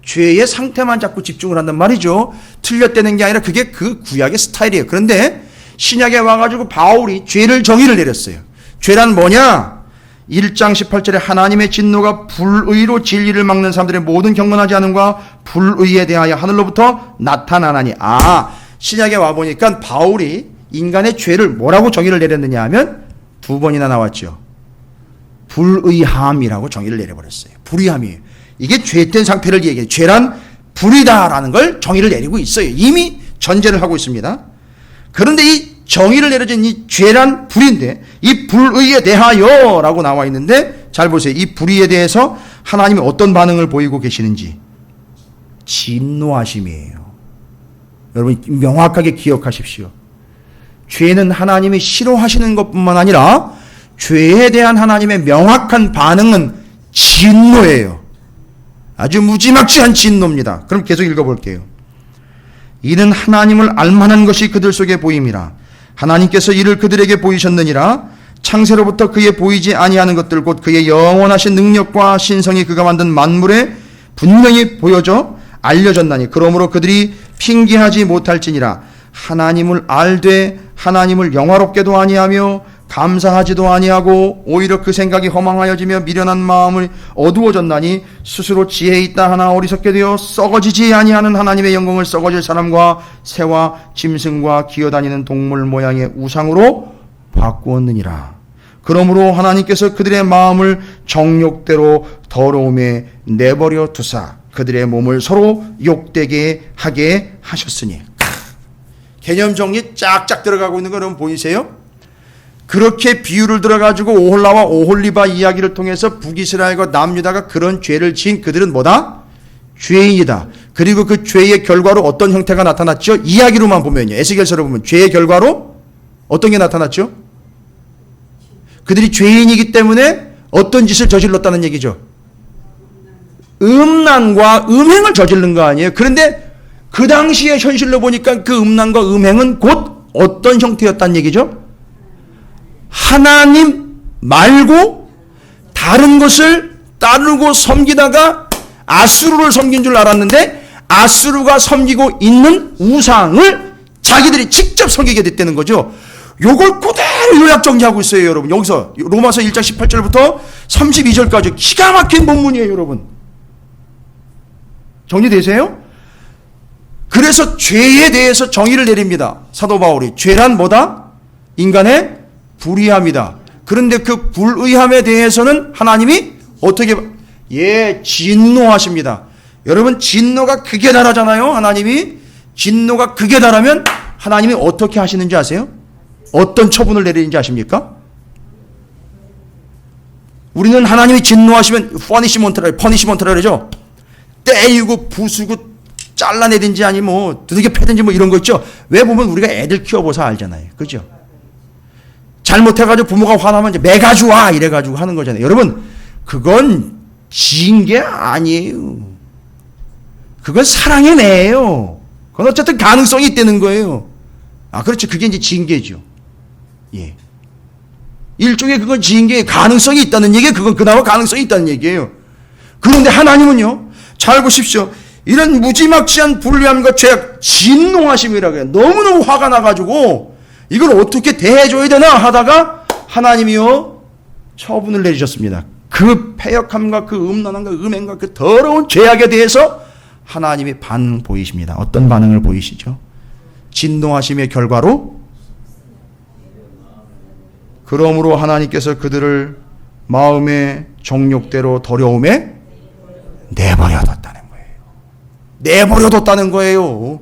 죄의 상태만 자꾸 집중을 한단 말이죠. 틀렸다는 게 아니라 그게 그 구약의 스타일이에요. 그런데 신약에 와가지고 바울이 죄를 정의를 내렸어요. 죄란 뭐냐? 1장 18절에 하나님의 진노가 불의로 진리를 막는 사람들의 모든 경건하지 않음과 불의에 대하여 하늘로부터 나타나나니. 신약에 와보니까 바울이 인간의 죄를 뭐라고 정의를 내렸느냐 하면 두 번이나 나왔죠. 불의함이라고 정의를 내려버렸어요. 불의함이에요. 이게 죄된 상태를 얘기해요. 죄란 불이다라는 걸 정의를 내리고 있어요. 이미 전제를 하고 있습니다. 그런데 이 정의를 내려진 이 죄란 불인데, 이 불의에 대하여 라고 나와 있는데, 잘 보세요. 이 불의에 대해서 하나님이 어떤 반응을 보이고 계시는지. 진노하심이에요. 여러분 명확하게 기억하십시오. 죄는 하나님이 싫어하시는 것뿐만 아니라 죄에 대한 하나님의 명확한 반응은 진노예요. 아주 무지막지한 진노입니다. 그럼 계속 읽어볼게요. 이는 하나님을 알만한 것이 그들 속에 보임이라. 하나님께서 이를 그들에게 보이셨느니라. 창세로부터 그의 보이지 아니하는 것들 곧 그의 영원하신 능력과 신성이 그가 만든 만물에 분명히 보여져 알려졌나니 그러므로 그들이 핑계하지 못할지니라. 하나님을 알되 하나님을 영화롭게도 아니하며 감사하지도 아니하고 오히려 그 생각이 허망하여지며 미련한 마음을 어두워졌나니 스스로 지혜 있다 하나 어리석게 되어 썩어지지 아니하는 하나님의 영광을 썩어질 사람과 새와 짐승과 기어다니는 동물 모양의 우상으로 바꾸었느니라. 그러므로 하나님께서 그들의 마음을 정욕대로 더러움에 내버려 두사 그들의 몸을 서로 욕되게 하게 하셨으니. 개념 정리 쫙쫙 들어가고 있는 거 여러분 보이세요? 그렇게 비유를 들어가지고 오홀라와 오홀리바 이야기를 통해서 북이스라엘과 남유다가 그런 죄를 지은 그들은 뭐다? 죄인이다. 그리고 그 죄의 결과로 어떤 형태가 나타났죠? 이야기로만 보면요. 에스겔서를 보면 죄의 결과로 어떤 게 나타났죠? 그들이 죄인이기 때문에 어떤 짓을 저질렀다는 얘기죠? 음란과 음행을 저지른 거 아니에요? 그런데 그 당시의 현실로 보니까 그 음란과 음행은 곧 어떤 형태였다는 얘기죠? 하나님 말고 다른 것을 따르고 섬기다가 아수르를 섬긴 줄 알았는데 아수르가 섬기고 있는 우상을 자기들이 직접 섬기게 됐다는 거죠. 요걸 그대로 요약 정리하고 있어요, 여러분. 여기서 로마서 1장 18절부터 32절까지 기가 막힌 본문이에요, 여러분. 정리되세요? 그래서 죄에 대해서 정의를 내립니다. 사도 바울이. 죄란 뭐다? 인간의 불의함이다. 그런데 그 불의함에 대해서는 하나님이 어떻게 진노하십니다. 여러분 진노가 극에 달하잖아요. 하나님이 진노가 극에 달하면 하나님이 어떻게 하시는지 아세요? 어떤 처분을 내리는지 아십니까? 우리는 하나님이 진노하시면 퍼니시먼트라 그러죠. 때리고 부수고 잘라내든지 아니 두들겨 패든지 이런 거 있죠. 왜 보면 우리가 애들 키워봐서 알잖아요. 그죠? 잘못해가지고 부모가 화나면 이제 매가지고 와 이래가지고 하는 거잖아요. 여러분 그건 지은 게 아니에요. 그건 사랑의 매예요. 그건 어쨌든 가능성이 있다는 거예요. 그렇죠. 그게 이제 징계죠. 예. 일종의 그건 징계의 가능성이 있다는 얘기예요. 그건 그나마 가능성이 있다는 얘기예요. 그런데 하나님은요. 잘 보십시오. 이런 무지막지한 불의함과 죄악 진노하심이라고 해요. 너무너무 화가 나가지고 이걸 어떻게 대해줘야 되나 하다가 하나님이요 처분을 내리셨습니다. 그 패역함과 그 음란함과 음행과 그 더러운 죄악에 대해서 하나님이 반응 보이십니다. 어떤 반응을 보이시죠? 진노하심의 결과로 그러므로 하나님께서 그들을 마음의 정욕대로 더러움에 내버려뒀다는 거예요. 내버려뒀다는 거예요.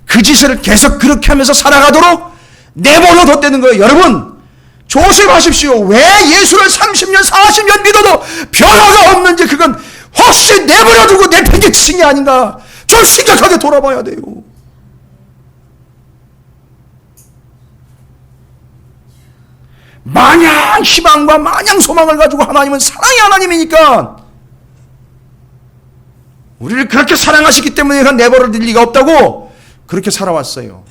그 짓을 계속 그렇게 하면서 살아가도록 내버려뒀다는 거예요. 여러분 조심하십시오. 왜 예수를 30년 40년 믿어도 변화가 없는지, 그건 혹시 내버려두고 내팽개치신 게 아닌가, 좀 심각하게 돌아봐야 돼요. 마냥 희망과 마냥 소망을 가지고, 하나님은 사랑의 하나님이니까 우리를 그렇게 사랑하시기 때문에 내버려둘 리가 없다고 그렇게 살아왔어요.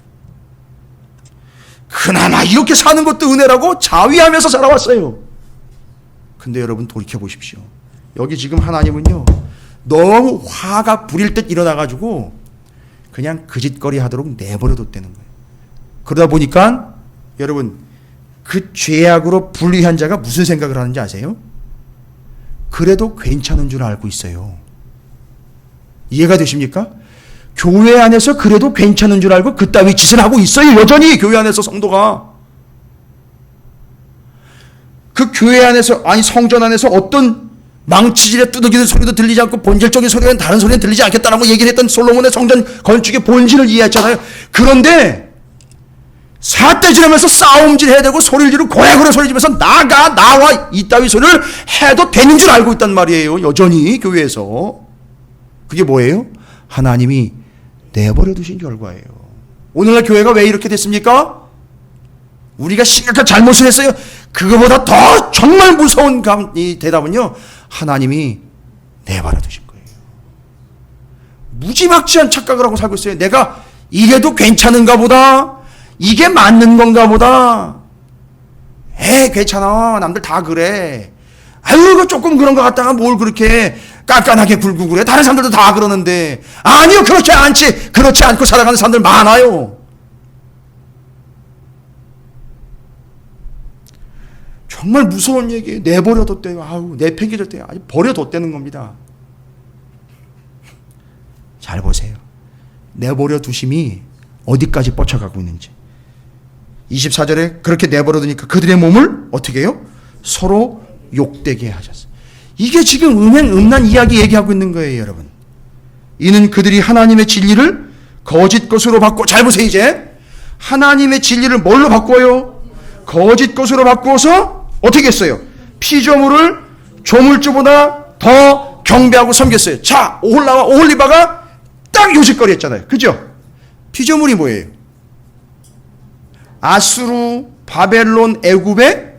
그나마 이렇게 사는 것도 은혜라고 자위하면서 살아왔어요. 근데 여러분 돌이켜 보십시오. 여기 지금 하나님은요, 너무 화가 부릴 듯 일어나가지고 그냥 그 짓거리 하도록 내버려뒀다는 거예요. 그러다 보니까 여러분, 그 죄악으로 분리한 자가 무슨 생각을 하는지 아세요? 그래도 괜찮은 줄 알고 있어요. 이해가 되십니까? 교회 안에서 그래도 괜찮은 줄 알고 그따위 짓을 하고 있어요. 여전히 교회 안에서 성도가. 그 교회 안에서, 아니 성전 안에서 어떤 망치질에 두들기는 소리도 들리지 않고 본질적인 소리는 다른 소리는 들리지 않겠다라고 얘기를 했던 솔로몬의 성전 건축의 본질을 이해했잖아요. 그런데 삿대질하면서 싸움질 해야 되고 소리를 지르고 고래고래 소리 지르면서 나와 이따위 소리를 해도 되는 줄 알고 있단 말이에요. 여전히 교회에서. 그게 뭐예요? 하나님이 내버려 두신 결과예요. 오늘날 교회가 왜 이렇게 됐습니까? 우리가 심각한 잘못을 했어요. 그거보다 더 정말 무서운 이 대답은요, 하나님이 내버려 두신 거예요. 무지막지한 착각을 하고 살고 있어요. 내가 이래도 괜찮은가 보다, 이게 맞는 건가 보다, 괜찮아, 남들 다 그래, 아유 이거 조금 그런 것 같다가 뭘 그렇게 깐깐하게 굴고 그래, 다른 사람들도 다 그러는데. 아니요, 그렇지 않지. 그렇지 않고 살아가는 사람들 많아요. 정말 무서운 얘기예요. 내버려뒀대요. 아우, 내팽개졌대요. 아니, 버려뒀다는 겁니다. 잘 보세요. 내버려두심이 어디까지 뻗쳐가고 있는지. 24절에 그렇게 내버려두니까 그들의 몸을 어떻게 해요? 서로 욕되게 하셨어요. 이게 지금 음란 이야기 얘기하고 있는 거예요, 여러분. 이는 그들이 하나님의 진리를 거짓 것으로 바꿔. 잘 보세요. 이제 하나님의 진리를 뭘로 바꿔요? 거짓 것으로 바꾸어서 어떻게 했어요? 피조물을 조물주보다 더 경배하고 섬겼어요. 자, 오홀리바가 딱 요짓거리 했잖아요. 그죠? 피조물이 뭐예요? 아수르, 바벨론, 애굽의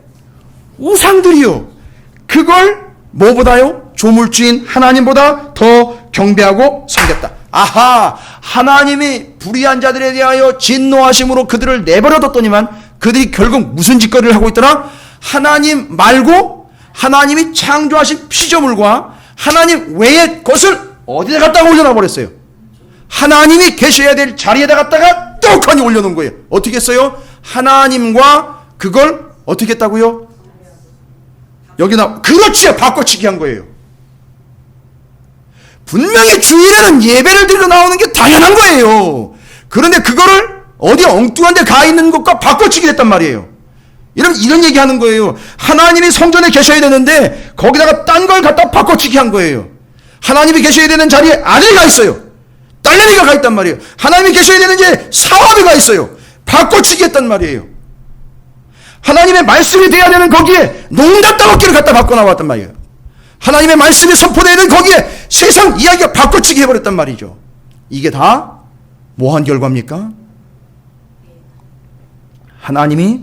우상들이요. 그걸 뭐보다요? 조물주인 하나님보다 더 경배하고 섬겼다. 아하, 하나님이 불의한 자들에 대하여 진노하심으로 그들을 내버려뒀더니만 그들이 결국 무슨 짓거리를 하고 있더라? 하나님 말고 하나님이 창조하신 피조물과 하나님 외의 것을 어디다 갖다가 올려놔 버렸어요. 하나님이 계셔야 될 자리에다 갖다가 떡하니 올려놓은 거예요. 어떻게 했어요? 하나님과 그걸 어떻게 했다고요? 여기나, 그렇지요. 바꿔치기 한 거예요. 분명히 주일에는 예배를 드리러 나오는 게 당연한 거예요. 그런데 그거를 어디 엉뚱한 데 가 있는 것과 바꿔치기 했단 말이에요. 이런 얘기 하는 거예요. 하나님이 성전에 계셔야 되는데 거기다가 딴 걸 갖다 바꿔치기 한 거예요. 하나님이 계셔야 되는 자리에 아들이 가 있어요. 딸내미가 가 있단 말이에요. 하나님이 계셔야 되는 자리에 사람이 가 있어요. 바꿔치기 했단 말이에요. 하나님의 말씀이 돼야 되는 거기에 농담 따먹기를 갖다 바꿔 나왔단 말이에요. 하나님의 말씀이 선포되는 거기에 세상 이야기가 바꿔치기 해버렸단 말이죠. 이게 다 뭐한 결과입니까? 하나님이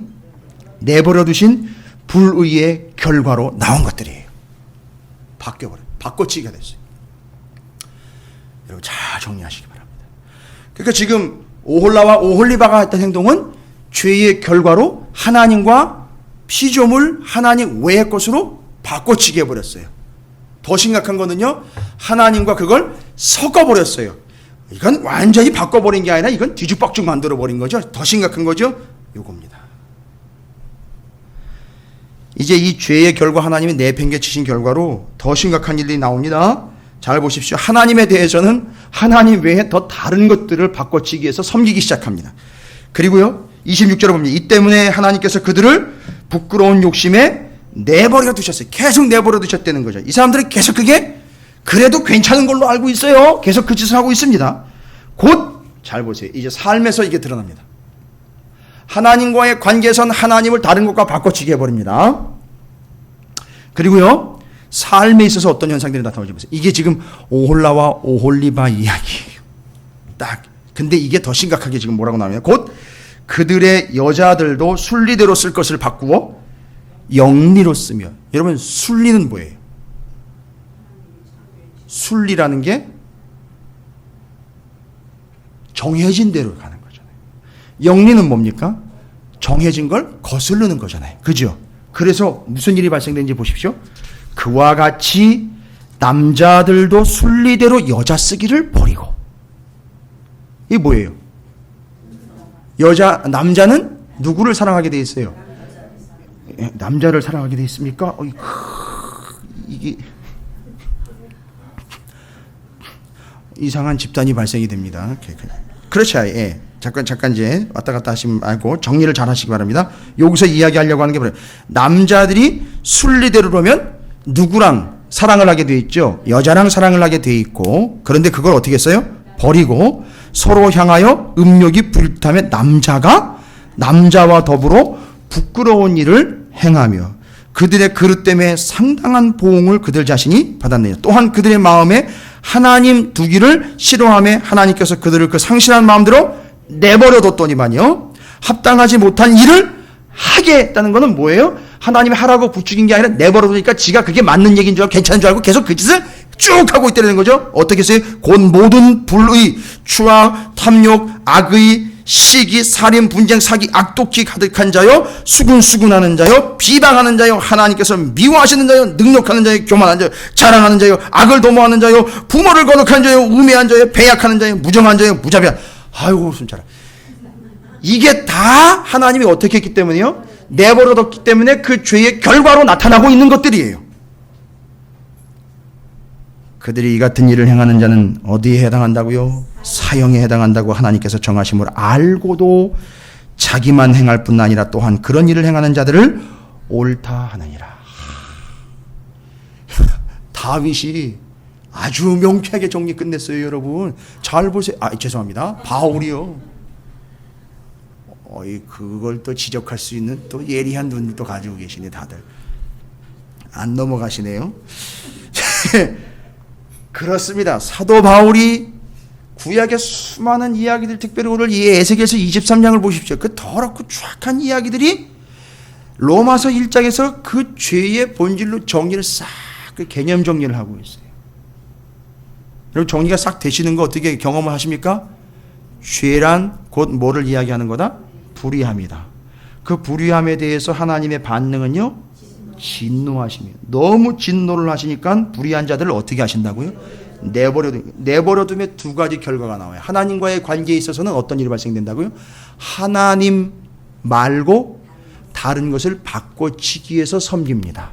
내버려 두신 불의의 결과로 나온 것들이에요. 바뀌어버려요. 바꿔치기가 됐어요. 여러분 잘 정리하시기 바랍니다. 그러니까 지금 오홀라와 오홀리바가 했던 행동은 죄의 결과로 하나님과 피조물, 하나님 외의 것으로 바꿔치기 해버렸어요. 더 심각한 거는요, 하나님과 그걸 섞어버렸어요. 이건 완전히 바꿔버린 게 아니라 이건 뒤죽박죽 만들어버린 거죠. 더 심각한 거죠. 요겁니다. 이제 이 죄의 결과, 하나님이 내팽개치신 결과로 더 심각한 일이 나옵니다. 잘 보십시오. 하나님에 대해서는 하나님 외에 더 다른 것들을 바꿔치기 해서 섬기기 시작합니다. 그리고요, 26절에 보면 이 때문에 하나님께서 그들을 부끄러운 욕심에 내버려 두셨어요. 계속 내버려 두셨다는 거죠. 이 사람들은 계속 그게 그래도 괜찮은 걸로 알고 있어요. 계속 그 짓을 하고 있습니다. 곧 잘 보세요. 이제 삶에서 이게 드러납니다. 하나님과의 관계에선 하나님을 다른 것과 바꿔치기 해버립니다. 그리고요, 삶에 있어서 어떤 현상들이 나타나는지 보세요. 이게 지금 오홀라와 오홀리바 이야기예요. 딱. 근데 이게 더 심각하게 지금 뭐라고 나오냐면, 곧 그들의 여자들도 순리대로 쓸 것을 바꾸어 영리로 쓰며. 여러분, 순리는 뭐예요? 순리라는 게 정해진 대로 가는 거잖아요. 영리는 뭡니까? 정해진 걸 거스르는 거잖아요. 그죠? 그래서 무슨 일이 발생되는지 보십시오. 그와 같이 남자들도 순리대로 여자 쓰기를 버리고. 이게 뭐예요? 남자는 누구를 사랑하게 돼 있어요? 남자를 사랑하게 돼 있습니까? 이게 이상한 집단이 발생이 됩니다. 그렇죠. 예. 잠깐 이제 왔다 갔다 하시면 말고 정리를 잘 하시기 바랍니다. 여기서 이야기하려고 하는 게 뭐예요? 남자들이 순리대로라면 누구랑 사랑을 하게 돼 있죠? 여자랑 사랑을 하게 돼 있고, 그런데 그걸 어떻게 했어요? 버리고 서로 향하여 음욕이 불타며 남자가 남자와 더불어 부끄러운 일을 행하며 그들의 그릇 때문에 상당한 보응을 그들 자신이 받았느냐. 또한 그들의 마음에 하나님 두기를 싫어하며 하나님께서 그들을 그 상실한 마음대로 내버려뒀더니만요, 합당하지 못한 일을 하게 했다는 것은 뭐예요? 하나님이 하라고 부추긴 게 아니라 내버려두니까 지가 그게 맞는 얘기인 줄 알고 괜찮은 줄 알고 계속 그 짓을 쭉 하고 있다는 거죠. 어떻게 했어요? 곧 모든 불의, 추악, 탐욕, 악의, 시기, 살인, 분쟁, 사기, 악독히 가득한 자요, 수군수군하는 자요, 비방하는 자요, 하나님께서 미워하시는 자요, 능력하는 자요, 교만한 자요, 자랑하는 자요, 악을 도모하는 자요, 부모를 거룩한 자요, 우매한 자요, 배약하는 자요, 무정한 자요, 무자비한. 아이고 순찰아. 이게 다 하나님이 어떻게 했기 때문에요? 내버려뒀기 때문에 그 죄의 결과로 나타나고 있는 것들이에요. 그들이 이 같은 일을 행하는 자는 어디에 해당한다고요? 사형에 해당한다고 하나님께서 정하심을 알고도 자기만 행할 뿐 아니라 또한 그런 일을 행하는 자들을 옳다 하느니라. 다윗이 아주 명쾌하게 정리 끝냈어요. 여러분 잘 보세요. 죄송합니다. 바울이요. 그걸 또 지적할 수 있는 또 예리한 눈을 또 가지고 계시네. 다들 안 넘어가시네요. 그렇습니다. 사도 바울이 구약의 수많은 이야기들, 특별히 오늘 이 에스겔서 23장을 보십시오. 그 더럽고 추악한 이야기들이 로마서 1장에서 그 죄의 본질로 정리를 싹, 그 개념 정리를 하고 있어요. 여러분 정리가 싹 되시는 거 어떻게 경험을 하십니까? 죄란 곧 뭐를 이야기하는 거다? 불의함이다. 그 불의함에 대해서 하나님의 반응은요? 진노하시며, 너무 진노를 하시니까 불의한 자들을 어떻게 하신다고요? 내버려두면 두 가지 결과가 나와요. 하나님과의 관계에 있어서는 어떤 일이 발생된다고요? 하나님 말고 다른 것을 바꿔치기 위해서 섬깁니다.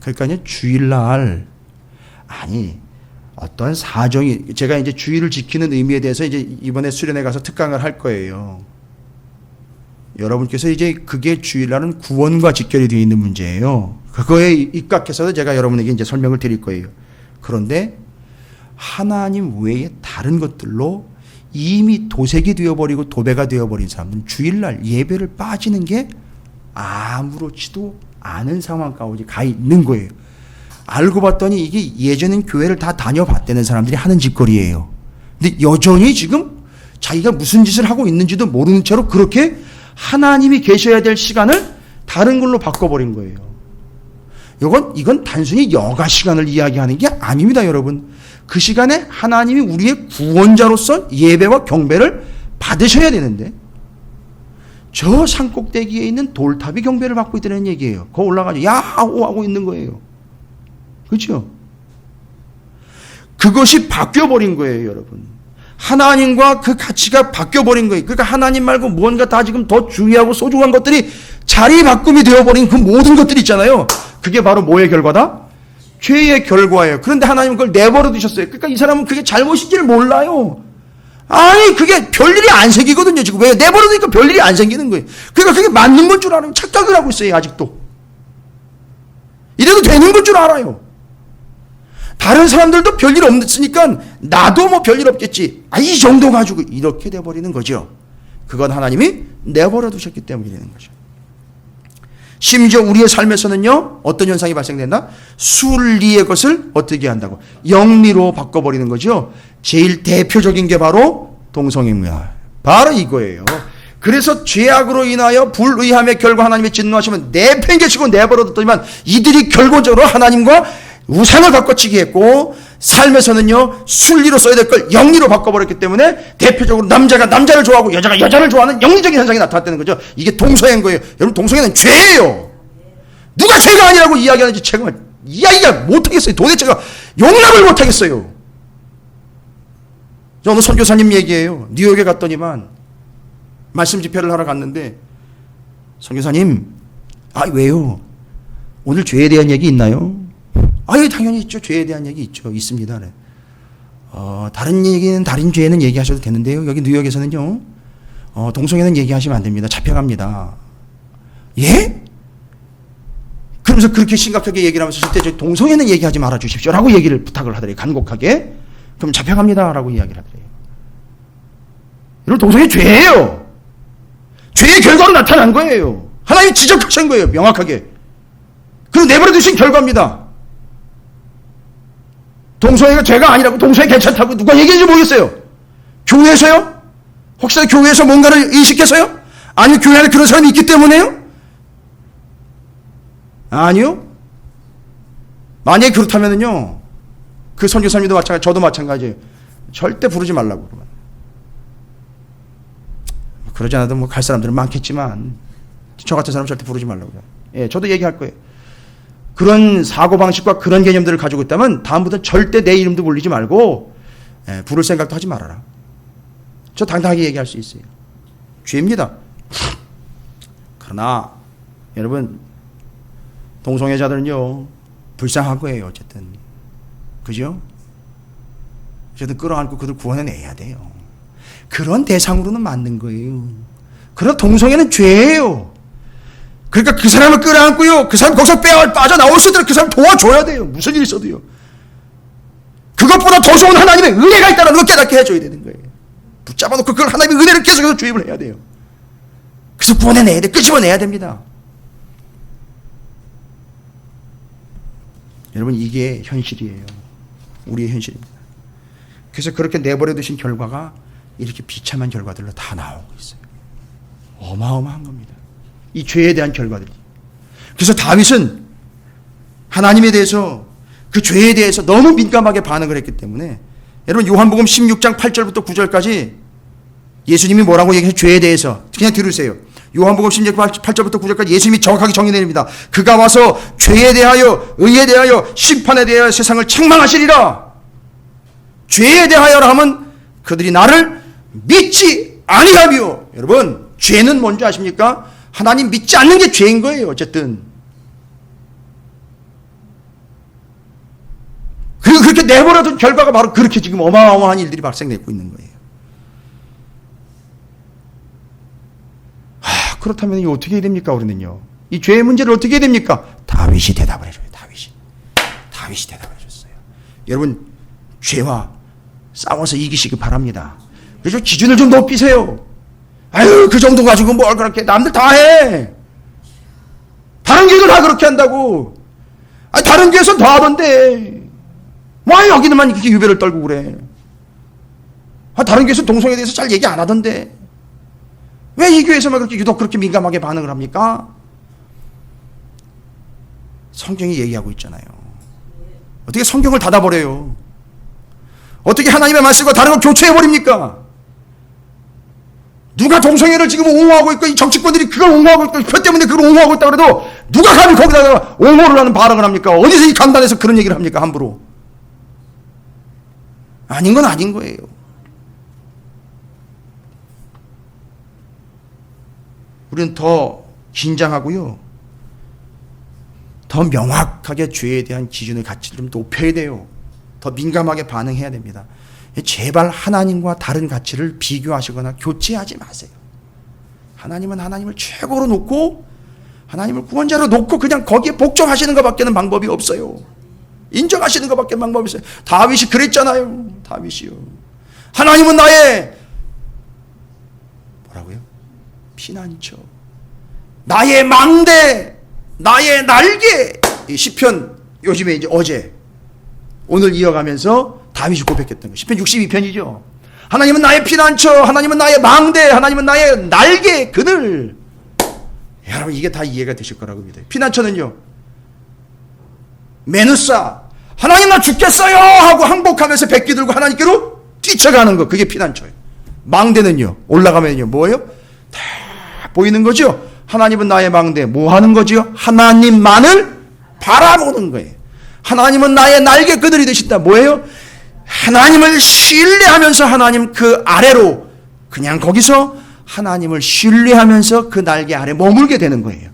그러니까 주일날 어떤 사정이, 제가 이제 주일을 지키는 의미에 대해서 이제 이번에 수련회 가서 특강을 할 거예요. 여러분께서 이제 그게 주일날은 구원과 직결이 되어 있는 문제예요. 그거에 입각해서 제가 여러분에게 이제 설명을 드릴 거예요. 그런데 하나님 외에 다른 것들로 이미 도색이 되어버리고 도배가 되어버린 사람은 주일날 예배를 빠지는 게 아무렇지도 않은 상황 가운데 가 있는 거예요. 알고 봤더니 이게 예전엔 교회를 다 다녀봤다는 사람들이 하는 짓거리예요. 근데 여전히 지금 자기가 무슨 짓을 하고 있는지도 모르는 채로 그렇게 하나님이 계셔야 될 시간을 다른 걸로 바꿔버린 거예요. 이건 단순히 여가 시간을 이야기하는 게 아닙니다, 여러분. 그 시간에 하나님이 우리의 구원자로서 예배와 경배를 받으셔야 되는데 저 산꼭대기에 있는 돌탑이 경배를 받고 있다는 얘기예요. 거기 올라가서 야호 하고 있는 거예요. 그렇죠? 그것이 바뀌어버린 거예요, 여러분. 하나님과 그 가치가 바뀌어버린 거예요. 그러니까 하나님 말고 무언가 다 지금 더 중요하고 소중한 것들이 자리 바꿈이 되어버린 그 모든 것들이 있잖아요. 그게 바로 뭐의 결과다? 죄의 결과예요. 그런데 하나님은 그걸 내버려 두셨어요. 그러니까 이 사람은 그게 잘못인지를 몰라요. 아니 그게 별일이 안 생기거든요. 지금 왜 내버려두니까 별일이 안 생기는 거예요. 그러니까 그게 맞는 건 줄 알아요. 착각을 하고 있어요. 아직도. 이래도 되는 건 줄 알아요. 다른 사람들도 별일 없으니까 나도 뭐 별일 없겠지. 이 정도 가지고 이렇게 돼버리는 거죠. 그건 하나님이 내버려 두셨기 때문이라는 거죠. 심지어 우리의 삶에서는요, 어떤 현상이 발생된다? 순리의 것을 어떻게 한다고? 영리로 바꿔버리는 거죠. 제일 대표적인 게 바로 동성애입니다. 바로 이거예요. 그래서 죄악으로 인하여 불의함의 결과 하나님의 진노하시면 내팽개치고 내버려뒀더니만 이들이 결과적으로 하나님과 우상을 바꿔치기 했고, 삶에서는요 순리로 써야 될 걸 영리로 바꿔버렸기 때문에 대표적으로 남자가 남자를 좋아하고 여자가 여자를 좋아하는 영리적인 현상이 나타났다는 거죠. 이게 동성애인 거예요. 여러분, 동성애는 죄예요. 누가 죄가 아니라고 이야기하는지 제가 이야기가 못하겠어요. 도대체가 용납을 못하겠어요. 저 오늘 선교사님 얘기예요. 뉴욕에 갔더니만 말씀 집회를 하러 갔는데, 선교사님, 왜요? 오늘 죄에 대한 얘기 있나요? 예, 당연히 있죠. 죄에 대한 얘기 있죠. 있습니다. 네. 다른 얘기는, 다른 죄는 얘기하셔도 되는데요. 여기 뉴욕에서는요, 동성애는 얘기하시면 안 됩니다. 잡혀갑니다. 예? 그러면서 그렇게 심각하게 얘기를 하면서 절대 저 동성애는 얘기하지 말아 주십시오. 라고 얘기를 부탁을 하더래요. 간곡하게. 그럼 잡혀갑니다. 라고 이야기를 하더래요. 여러분, 동성애 죄예요. 죄의 결과로 나타난 거예요. 하나님이 지적하신 거예요. 명확하게. 그리고 내버려 두신 결과입니다. 동성애가 죄가 아니라고, 동성애 괜찮다고 누가 얘기했는지 모르겠어요. 교회에서요? 혹시 교회에서 뭔가를 인식해서요? 아니면 교회 안에 그런 사람이 있기 때문에요? 아니요. 만약에 그렇다면요, 그 선교사님도 마찬가지, 저도 마찬가지예요. 절대 부르지 말라고 그러면. 그러지 않아도 뭐 갈 사람들은 많겠지만 저 같은 사람 절대 부르지 말라고 그래요. 예, 저도 얘기할 거예요. 그런 사고방식과 그런 개념들을 가지고 있다면 다음부터는 절대 내 이름도 불리지 말고 부를 생각도 하지 말아라. 저 당당하게 얘기할 수 있어요. 죄입니다. 그러나 여러분, 동성애자들은요 불쌍한 거예요. 어쨌든 그죠? 어쨌든 끌어안고 그들 구원해내야 돼요. 그런 대상으로는 맞는 거예요. 그러나 동성애는 죄예요. 그러니까 그 사람을 끌어안고요, 그 사람 거기서 빠져나올 수 있도록 그 사람 도와줘야 돼요. 무슨 일이 있어도요. 그것보다 더 좋은 하나님의 은혜가 있다는 걸 깨닫게 해줘야 되는 거예요. 붙잡아놓고 그걸 하나님의 은혜를 계속해서 주입을 해야 돼요. 그래서 구원해내야 돼. 끄집어내야 됩니다. 여러분, 이게 현실이에요. 우리의 현실입니다. 그래서 그렇게 내버려 두신 결과가 이렇게 비참한 결과들로 다 나오고 있어요. 어마어마한 겁니다. 이 죄에 대한 결과들이. 그래서 다윗은 하나님에 대해서, 그 죄에 대해서 너무 민감하게 반응을 했기 때문에, 여러분 요한복음 16장 8절부터 9절까지 예수님이 뭐라고 얘기해서 죄에 대해서 그냥 들으세요. 요한복음 16장 8절부터 9절까지 예수님이 정확하게 정의내립니다. 그가 와서 죄에 대하여, 의에 대하여, 심판에 대하여 세상을 책망하시리라. 죄에 대하여라 하면 그들이 나를 믿지 아니하며, 여러분 죄는 뭔지 아십니까? 하나님 믿지 않는 게 죄인 거예요. 어쨌든 그리고 그렇게 내버려둔 결과가 바로 그렇게 지금 어마어마한 일들이 발생되고 있는 거예요. 그렇다면 이거 어떻게 해야 됩니까? 우리는요, 이 죄의 문제를 어떻게 해야 됩니까? 다윗이 대답을 해줘요. 다윗이 대답을 해줬어요. 여러분, 죄와 싸워서 이기시기 바랍니다. 그래서 기준을 좀 높이세요. 그 정도 가지고 뭘 그렇게, 남들 다 해. 다른 교회도 다 그렇게 한다고. 다른 교회에서 더 하던데 왜 여기는만 이렇게 유배를 떨고 그래? 다른 교회에서 동성애에 대해서 잘 얘기 안 하던데 왜 이 교회에서만 그렇게 유독 그렇게 민감하게 반응을 합니까? 성경이 얘기하고 있잖아요. 어떻게 성경을 닫아버려요? 어떻게 하나님의 말씀과 다른 걸 교체해버립니까? 누가 동성애를 지금 옹호하고 있고, 이 정치권들이 그걸 옹호하고 있고, 표 때문에 그걸 옹호하고 있다 그래도 누가 감히 거기다가 옹호를 하는 발언을 합니까? 어디서 이 강단에서 그런 얘기를 합니까? 함부로. 아닌 건 아닌 거예요. 우리는 더 긴장하고요, 더 명확하게 죄에 대한 기준의 가치를 좀 높여야 돼요. 더 민감하게 반응해야 됩니다. 제발 하나님과 다른 가치를 비교하시거나 교체하지 마세요. 하나님은 하나님을 최고로 놓고 하나님을 구원자로 놓고 그냥 거기에 복종하시는 것밖에는 방법이 없어요. 인정하시는 것밖에 방법이 없어요. 다윗이 그랬잖아요. 다윗이요. 하나님은 나의 뭐라고요? 피난처, 나의 망대, 나의 날개. 이 시편 요즘에 이제 어제 오늘 이어가면서 다윗이 고백했던 거. 시편 62편이죠. 하나님은 나의 피난처, 하나님은 나의 망대, 하나님은 나의 날개, 그늘. 여러분 이게 다 이해가 되실 거라고 믿어요. 피난처는요, 메누사, 하나님 나 죽겠어요 하고 항복하면서 백기 들고 하나님께로 뛰쳐가는 거, 그게 피난처예요. 망대는요, 올라가면요 뭐예요? 다 보이는 거죠. 하나님은 나의 망대, 뭐 하는 거죠? 하나님만을 바라보는 거예요. 하나님은 나의 날개, 그늘이 되신다. 뭐예요? 하나님을 신뢰하면서 하나님 그 아래로 그냥 거기서 하나님을 신뢰하면서 그 날개 아래 머물게 되는 거예요.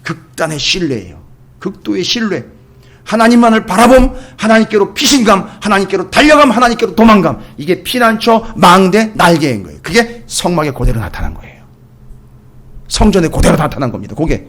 극단의 신뢰예요. 극도의 신뢰. 하나님만을 바라봄, 하나님께로 피신감, 하나님께로 달려감, 하나님께로 도망감. 이게 피난처, 망대, 날개인 거예요. 그게 성막에 그대로 나타난 거예요. 성전에 그대로 나타난 겁니다. 그게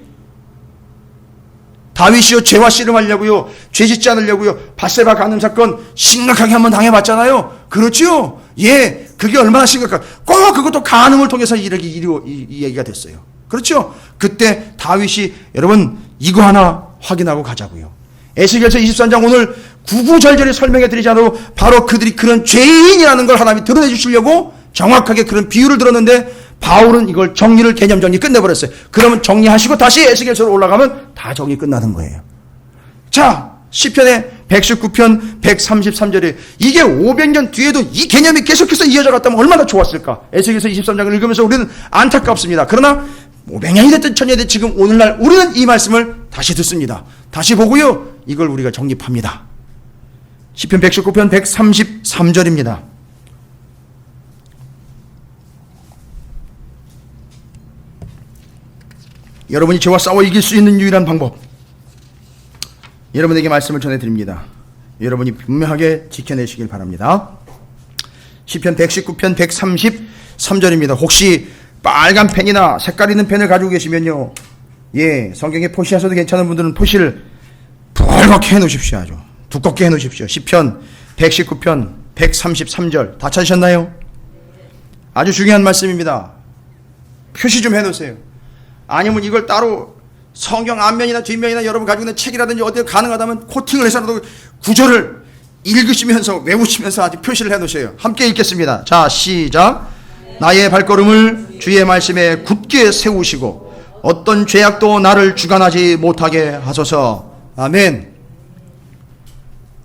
다윗이요, 죄와 씨름하려고요, 죄 짓지 않으려고요, 밧세바 간음 사건 심각하게 한번 당해봤잖아요. 그렇죠? 예, 그게 얼마나 심각할까. 꼭 그것도 간음을 통해서 이 얘기가 됐어요. 그렇죠? 그때 다윗이, 여러분 이거 하나 확인하고 가자고요. 에스겔서 23장 오늘 구구절절히 설명해 드리지 않아도 바로 그들이 그런 죄인이라는 걸 하나님이 드러내 주시려고 정확하게 그런 비유를 들었는데, 바울은 이걸 정리를, 개념 정리 끝내버렸어요. 그러면 정리하시고 다시 에스겔서로 올라가면 다 정리 끝나는 거예요. 자, 시편의 119편 133절에 이게 500년 뒤에도 이 개념이 계속해서 이어져 갔다면 얼마나 좋았을까. 에스겔서 23장을 읽으면서 우리는 안타깝습니다. 그러나 500년이 됐든 1000년이 됐든 지금 오늘날 우리는 이 말씀을 다시 듣습니다. 다시 보고요, 이걸 우리가 정립합니다. 시편 119편 133절입니다. 여러분이 죄와 싸워 이길 수 있는 유일한 방법, 여러분에게 말씀을 전해드립니다. 여러분이 분명하게 지켜내시길 바랍니다. 시편 119편 133절입니다. 혹시 빨간 펜이나 색깔 있는 펜을 가지고 계시면요, 예, 성경에 표시하셔도 괜찮은 분들은 표시를 붉게 해놓으십시오. 아주 두껍게 해놓으십시오. 시편 119편 133절 다 찾으셨나요? 아주 중요한 말씀입니다. 표시 좀 해놓으세요. 아니면 이걸 따로 성경 앞면이나 뒷면이나 여러분 가지고 있는 책이라든지 어디에 가능하다면 코팅을 해서라도 구절을 읽으시면서 외우시면서 아주 표시를 해놓으세요. 함께 읽겠습니다. 자, 시작. 나의 발걸음을 주의 말씀에 굳게 세우시고 어떤 죄악도 나를 주관하지 못하게 하소서. 아멘.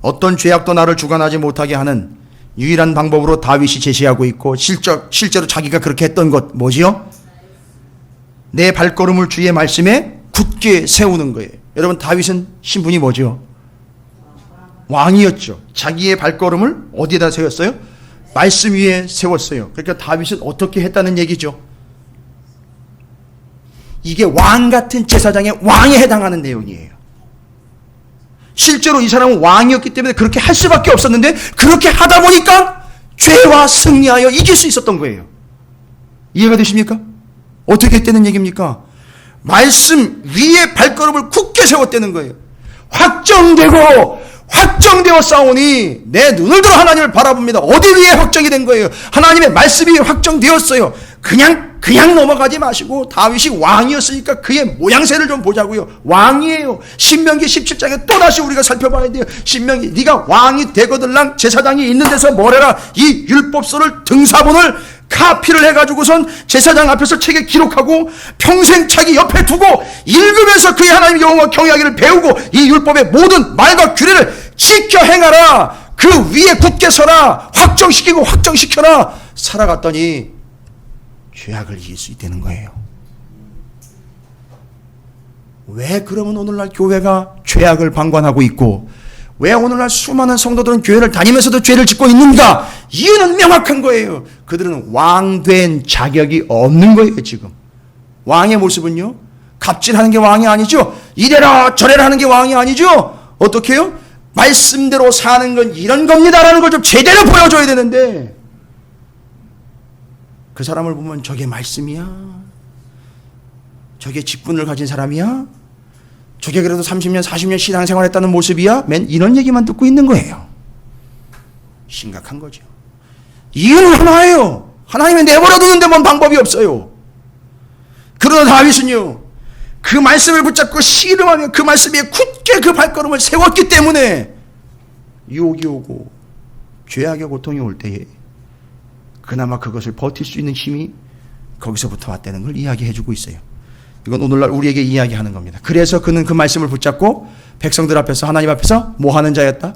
어떤 죄악도 나를 주관하지 못하게 하는 유일한 방법으로 다윗이 제시하고 있고, 실제로 자기가 그렇게 했던 것 뭐지요? 내 발걸음을 주의 말씀에 굳게 세우는 거예요. 여러분 다윗은 신분이 뭐죠? 왕이었죠. 자기의 발걸음을 어디에다 세웠어요? 말씀 위에 세웠어요. 그러니까 다윗은 어떻게 했다는 얘기죠? 이게 왕 같은 제사장의 왕에 해당하는 내용이에요. 실제로 이 사람은 왕이었기 때문에 그렇게 할 수밖에 없었는데, 그렇게 하다 보니까 죄와 승리하여 이길 수 있었던 거예요. 이해가 되십니까? 어떻게 했다는 얘기입니까? 말씀 위에 발걸음을 굳게 세웠다는 거예요. 확정되어 싸우니 내 눈을 들어 하나님을 바라봅니다. 어디 위에 확정이 된 거예요? 하나님의 말씀이 확정되었어요. 그냥 넘어가지 마시고, 다윗이 왕이었으니까 그의 모양새를 좀 보자고요. 왕이에요. 신명기 17장에 또다시 우리가 살펴봐야 돼요. 신명기, 네가 왕이 되거들랑 제사장이 있는 데서 뭐래라. 이 율법서를 등사본을 카피를 해가지고선 제사장 앞에서 책에 기록하고 평생 책이 옆에 두고 읽으면서 그의 하나님 여호와 경외하기를 배우고 이 율법의 모든 말과 규례를 지켜 행하라. 그 위에 굳게 서라. 확정시켜라. 살아갔더니 죄악을 이길 수 있다는 거예요. 왜 그러면 오늘날 교회가 죄악을 방관하고 있고, 왜 오늘날 수많은 성도들은 교회를 다니면서도 죄를 짓고 있는가? 이유는 명확한 거예요. 그들은 왕된 자격이 없는 거예요. 지금 왕의 모습은요, 갑질하는 게 왕이 아니죠. 이래라 저래라 하는 게 왕이 아니죠. 어떻게 해요? 말씀대로 사는 건 이런 겁니다라는 걸 좀 제대로 보여줘야 되는데 그 사람을 보면 저게 말씀이야? 저게 직분을 가진 사람이야? 저게 그래도 30년 40년 신앙생활했다는 모습이야? 맨 이런 얘기만 듣고 있는 거예요. 심각한 거죠. 이유는 하나예요. 하나님이 내버려 두는데 뭔 방법이 없어요. 그러나 다윗은요, 그 말씀을 붙잡고 씨름하며 그 말씀 위에 굳게 그 발걸음을 세웠기 때문에 유혹이 오고 죄악의 고통이 올 때에 그나마 그것을 버틸 수 있는 힘이 거기서부터 왔다는 걸 이야기해 주고 있어요. 이건 오늘날 우리에게 이야기하는 겁니다. 그래서 그는 그 말씀을 붙잡고 백성들 앞에서 하나님 앞에서 뭐 하는 자였다?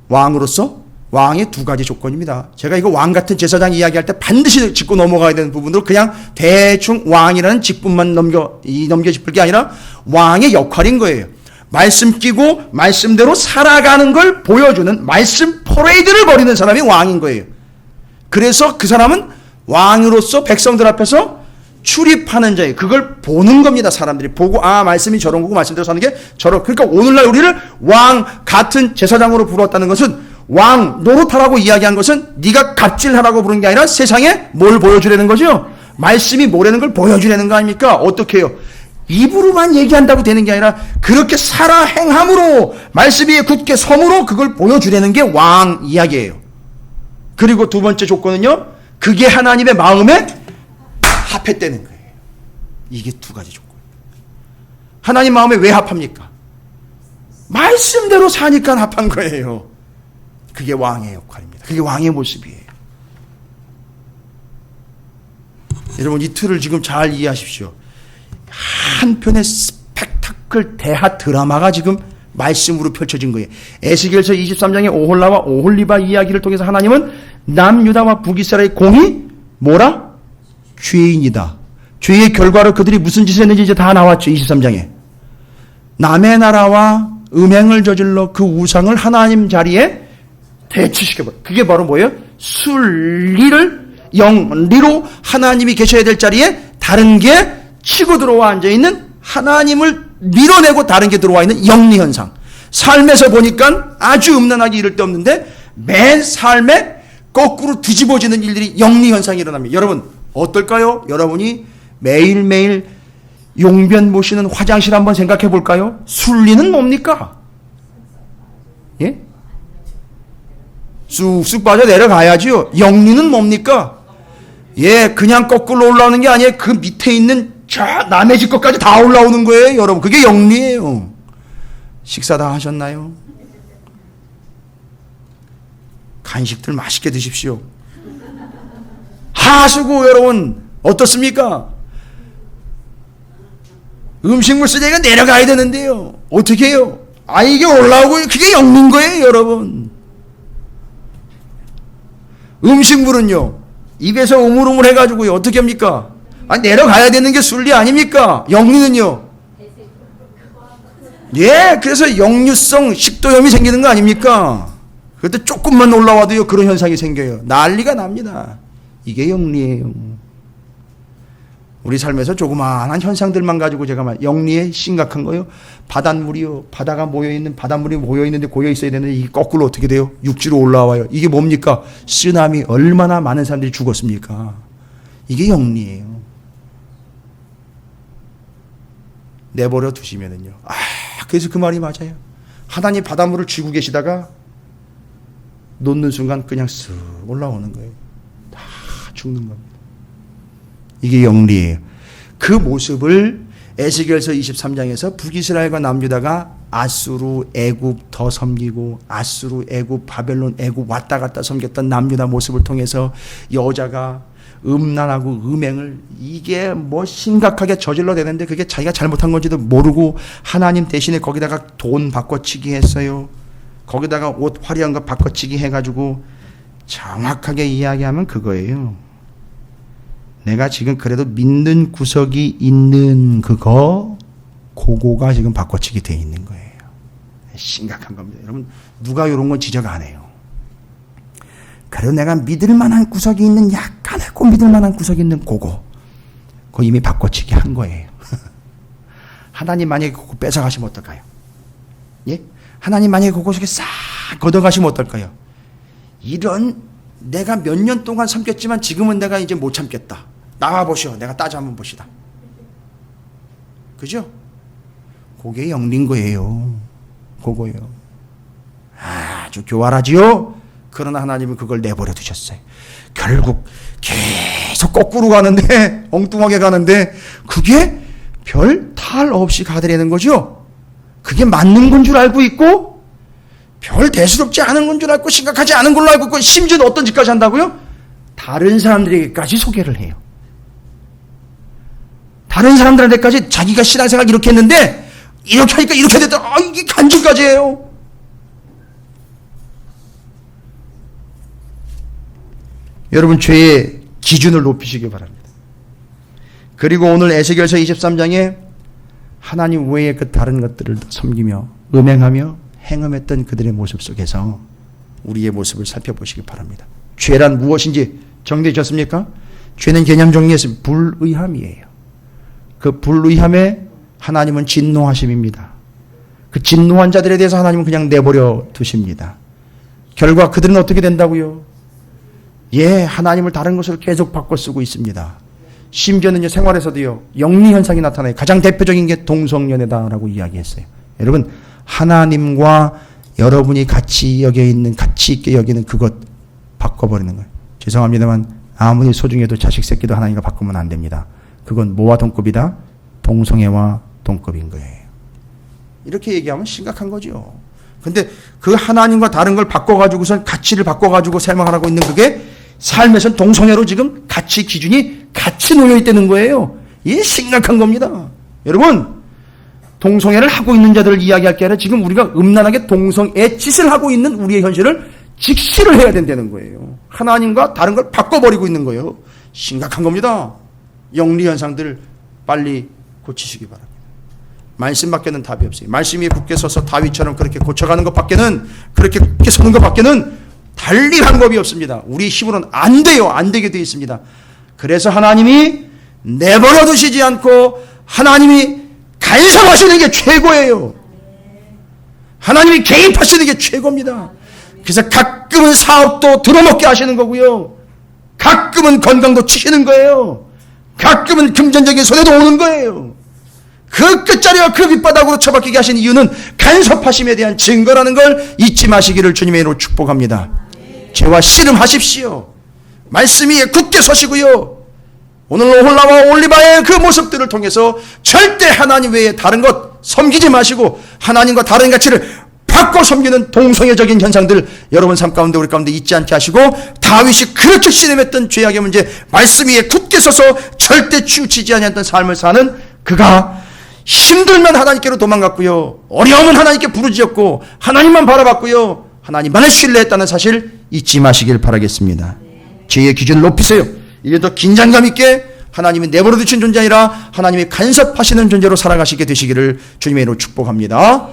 왕으로서 왕의 두 가지 조건입니다. 제가 이거 왕 같은 제사장 이야기할 때 반드시 짚고 넘어가야 되는 부분으로 그냥 대충 왕이라는 직분만 넘겨짚을 게 아니라 왕의 역할인 거예요. 말씀 끼고 말씀대로 살아가는 걸 보여주는 말씀 퍼레이드를 벌이는 사람이 왕인 거예요. 그래서 그 사람은 왕으로서 백성들 앞에서 출입하는 자예요. 그걸 보는 겁니다. 사람들이 보고 아 말씀이 저런 거고 말씀대로 사는 게 저런. 그러니까 오늘날 우리를 왕 같은 제사장으로 부르었다는 것은 왕 노릇하라고 이야기한 것은 네가 갑질하라고 부른 게 아니라 세상에 뭘 보여주려는 거죠? 말씀이 뭐라는 걸 보여주려는 거 아닙니까? 어떻게 해요? 입으로만 얘기한다고 되는 게 아니라 그렇게 살아 행함으로 말씀 위에 굳게 섬으로 그걸 보여주려는 게 왕 이야기예요. 그리고 두 번째 조건은요, 그게 하나님의 마음에 합했다는 거예요. 이게 두 가지 조건. 하나님 마음에 왜 합합니까? 말씀대로 사니까 합한 거예요. 그게 왕의 역할입니다. 그게 왕의 모습이에요. 여러분 이 틀을 지금 잘 이해하십시오. 한편의 스펙타클 대하 드라마가 지금 말씀으로 펼쳐진 거예요. 에스겔서 23장의 오홀라와 오홀리바 이야기를 통해서 하나님은 남유다와 북이스라엘의 공이 뭐라? 죄인이다. 죄의 결과로 그들이 무슨 짓을 했는지 이제 다 나왔죠. 23장에. 남의 나라와 음행을 저질러 그 우상을 하나님 자리에 대치시켜버려. 그게 바로 뭐예요? 순리를 영리로 하나님이 계셔야 될 자리에 다른 게 치고 들어와 앉아있는 하나님을 밀어내고 다른 게 들어와 있는 영리현상. 삶에서 보니까 아주 음란하게 이를 데 없는데 매 삶에 거꾸로 뒤집어지는 일들이 영리현상이 일어납니다. 여러분 어떨까요? 여러분이 매일매일 용변 보시는 화장실 한번 생각해 볼까요? 순리는 뭡니까? 예? 쑥쑥 빠져 내려가야지요. 영리는 뭡니까? 예, 그냥 거꾸로 올라오는 게 아니에요. 그 밑에 있는 저 남의 집 것까지 다 올라오는 거예요, 여러분. 그게 영리예요. 식사 다 하셨나요? 간식들 맛있게 드십시오. 하수구 여러분 어떻습니까? 음식물 쓰레기가 내려가야 되는데요. 어떻게 해요? 아 이게 올라오고 그게 영리인 거예요, 여러분. 음식물은요 입에서 우물우물 해가지고요 어떻게 합니까? 아 내려가야 되는 게 순리 아닙니까? 영리는요 예 그래서 역류성 식도염이 생기는 거 아닙니까? 그때 조금만 올라와도요 그런 현상이 생겨요. 난리가 납니다. 이게 영리예요. 우리 삶에서 조그마한 현상들만 가지고 제가 영리에 심각한 거요. 바닷물이요. 바다가 모여있는 바닷물이 모여있는데 고여 있어야 되는데 이게 거꾸로 어떻게 돼요? 육지로 올라와요. 이게 뭡니까? 쓰나미 얼마나 많은 사람들이 죽었습니까? 이게 영리예요. 내버려 두시면은요. 그래서 그 말이 맞아요. 하나님 바닷물을 쥐고 계시다가 놓는 순간 그냥 쓱 올라오는 거예요. 다 죽는 겁니다. 이게 영리예요. 그 모습을 에스겔서 23장에서 북이스라엘과 남유다가 아수르, 애굽 더 섬기고 아수르, 애굽, 바벨론, 애굽 왔다 갔다 섬겼던 남유다 모습을 통해서 여자가 음란하고 음행을 이게 뭐 심각하게 저질러대는데 그게 자기가 잘못한 건지도 모르고 하나님 대신에 거기다가 돈 바꿔치기 했어요. 거기다가 옷 화려한 거 바꿔치기 해가지고 정확하게 이야기하면 그거예요. 내가 지금 그래도 믿는 구석이 있는 그거가 지금 바꿔치기 돼 있는 거예요. 심각한 겁니다. 여러분 누가 이런 건 지적 안 해요. 그래도 내가 믿을 만한 구석이 있는 약간의 믿을 만한 구석이 있는 그거 이미 바꿔치기 한 거예요. 하나님 만약에 그거 뺏어가시면 어떨까요? 예? 하나님 만약에 그곳 속에 싹 걷어가시면 어떨까요? 이런 내가 몇 년 동안 섬겼지만 지금은 내가 이제 못 참겠다. 나와보시오. 내가 따져 한번 보시다. 그죠? 그게 영린 거예요. 그거예요. 아주 교활하지요? 그러나 하나님은 그걸 내버려 두셨어요. 결국 계속 거꾸로 가는데, 엉뚱하게 가는데, 그게 별 탈 없이 가더라는 거죠? 그게 맞는 건 줄 알고 있고, 별 대수롭지 않은 건 줄 알고, 심각하지 않은 걸로 알고 있고, 심지어 어떤 짓까지 한다고요? 다른 사람들에게까지 소개를 해요. 다른 사람들한테까지 자기가 신앙생활 이렇게 했는데, 이렇게 하니까 이렇게 됐다. 이게 간증까지 해요. 여러분, 죄의 기준을 높이시기 바랍니다. 그리고 오늘 에스겔서 23장에 하나님 외에 그 다른 것들을 섬기며 음행하며 행음했던 그들의 모습 속에서 우리의 모습을 살펴보시기 바랍니다. 죄란 무엇인지 정리되셨습니까? 죄는 개념 정리해서 불의함이에요. 그 불의함에 하나님은 진노하심입니다. 그 진노한 자들에 대해서 하나님은 그냥 내버려 두십니다. 결과 그들은 어떻게 된다고요? 하나님을 다른 것으로 계속 바꿔 쓰고 있습니다. 심지어는 생활에서도요, 영리 현상이 나타나요. 가장 대표적인 게 동성연애다라고 이야기했어요. 여러분, 하나님과 여러분이 같이 가치 있게 여기는 그것 바꿔버리는 거예요. 죄송합니다만 아무리 소중해도 자식 새끼도 하나님과 바꾸면 안 됩니다. 그건 뭐와 동급이다? 동성애와 동급인 거예요. 이렇게 얘기하면 심각한 거죠. 근데 그 하나님과 다른 걸 바꿔가지고선 가치를 바꿔가지고 생활하고 있는 그게 삶에선 동성애로 지금 가치 기준이 같이 놓여 있다는 거예요. 이게 심각한 겁니다. 여러분, 동성애를 하고 있는 자들을 이야기할 게 아니라 지금 우리가 음란하게 동성애 짓을 하고 있는 우리의 현실을 직시를 해야 된다는 거예요. 하나님과 다른 걸 바꿔버리고 있는 거예요. 심각한 겁니다. 영리 현상들 빨리 고치시기 바랍니다. 말씀밖에는 답이 없어요. 말씀 위에 굳게 서서 다윗처럼 그렇게 고쳐가는 것밖에는, 그렇게 굳게 서는 것밖에는 달리 방법이 없습니다. 우리 힘으로는 안 돼요. 안 되게 되어 있습니다. 그래서 하나님이 내버려 두시지 않고 하나님이 간섭하시는 게 최고예요. 하나님이 개입하시는 게 최고입니다. 그래서 가끔은 사업도 들어먹게 하시는 거고요. 가끔은 건강도 치시는 거예요. 가끔은 금전적인 손해도 오는 거예요. 그 끝자리와 그 밑바닥으로 처박히게 하신 이유는 간섭하심에 대한 증거라는 걸 잊지 마시기를 주님의 이름으로 축복합니다. 죄와 씨름하십시오. 말씀 위에 굳게 서시고요. 오늘 오홀라와 올리바의 그 모습들을 통해서 절대 하나님 외에 다른 것 섬기지 마시고 하나님과 다른 가치를 바꿔 섬기는 동성애적인 현상들 여러분 삶 가운데 우리 가운데 있지 않게 하시고, 다윗이 그렇게 씨름했던 죄악의 문제 말씀 위에 굳게 서서 절대 치우치지 않았던 삶을 사는 그가 힘들면 하나님께로 도망갔고요, 어려우면 하나님께 부르짖었고 하나님만 바라봤고요, 하나님만을 신뢰했다는 사실 잊지 마시길 바라겠습니다. 죄의 기준을 높이세요. 이제 더 긴장감 있게 하나님이 내버려 두신 존재 아니라 하나님이 간섭하시는 존재로 살아가시게 되시기를 주님의 이름으로 축복합니다.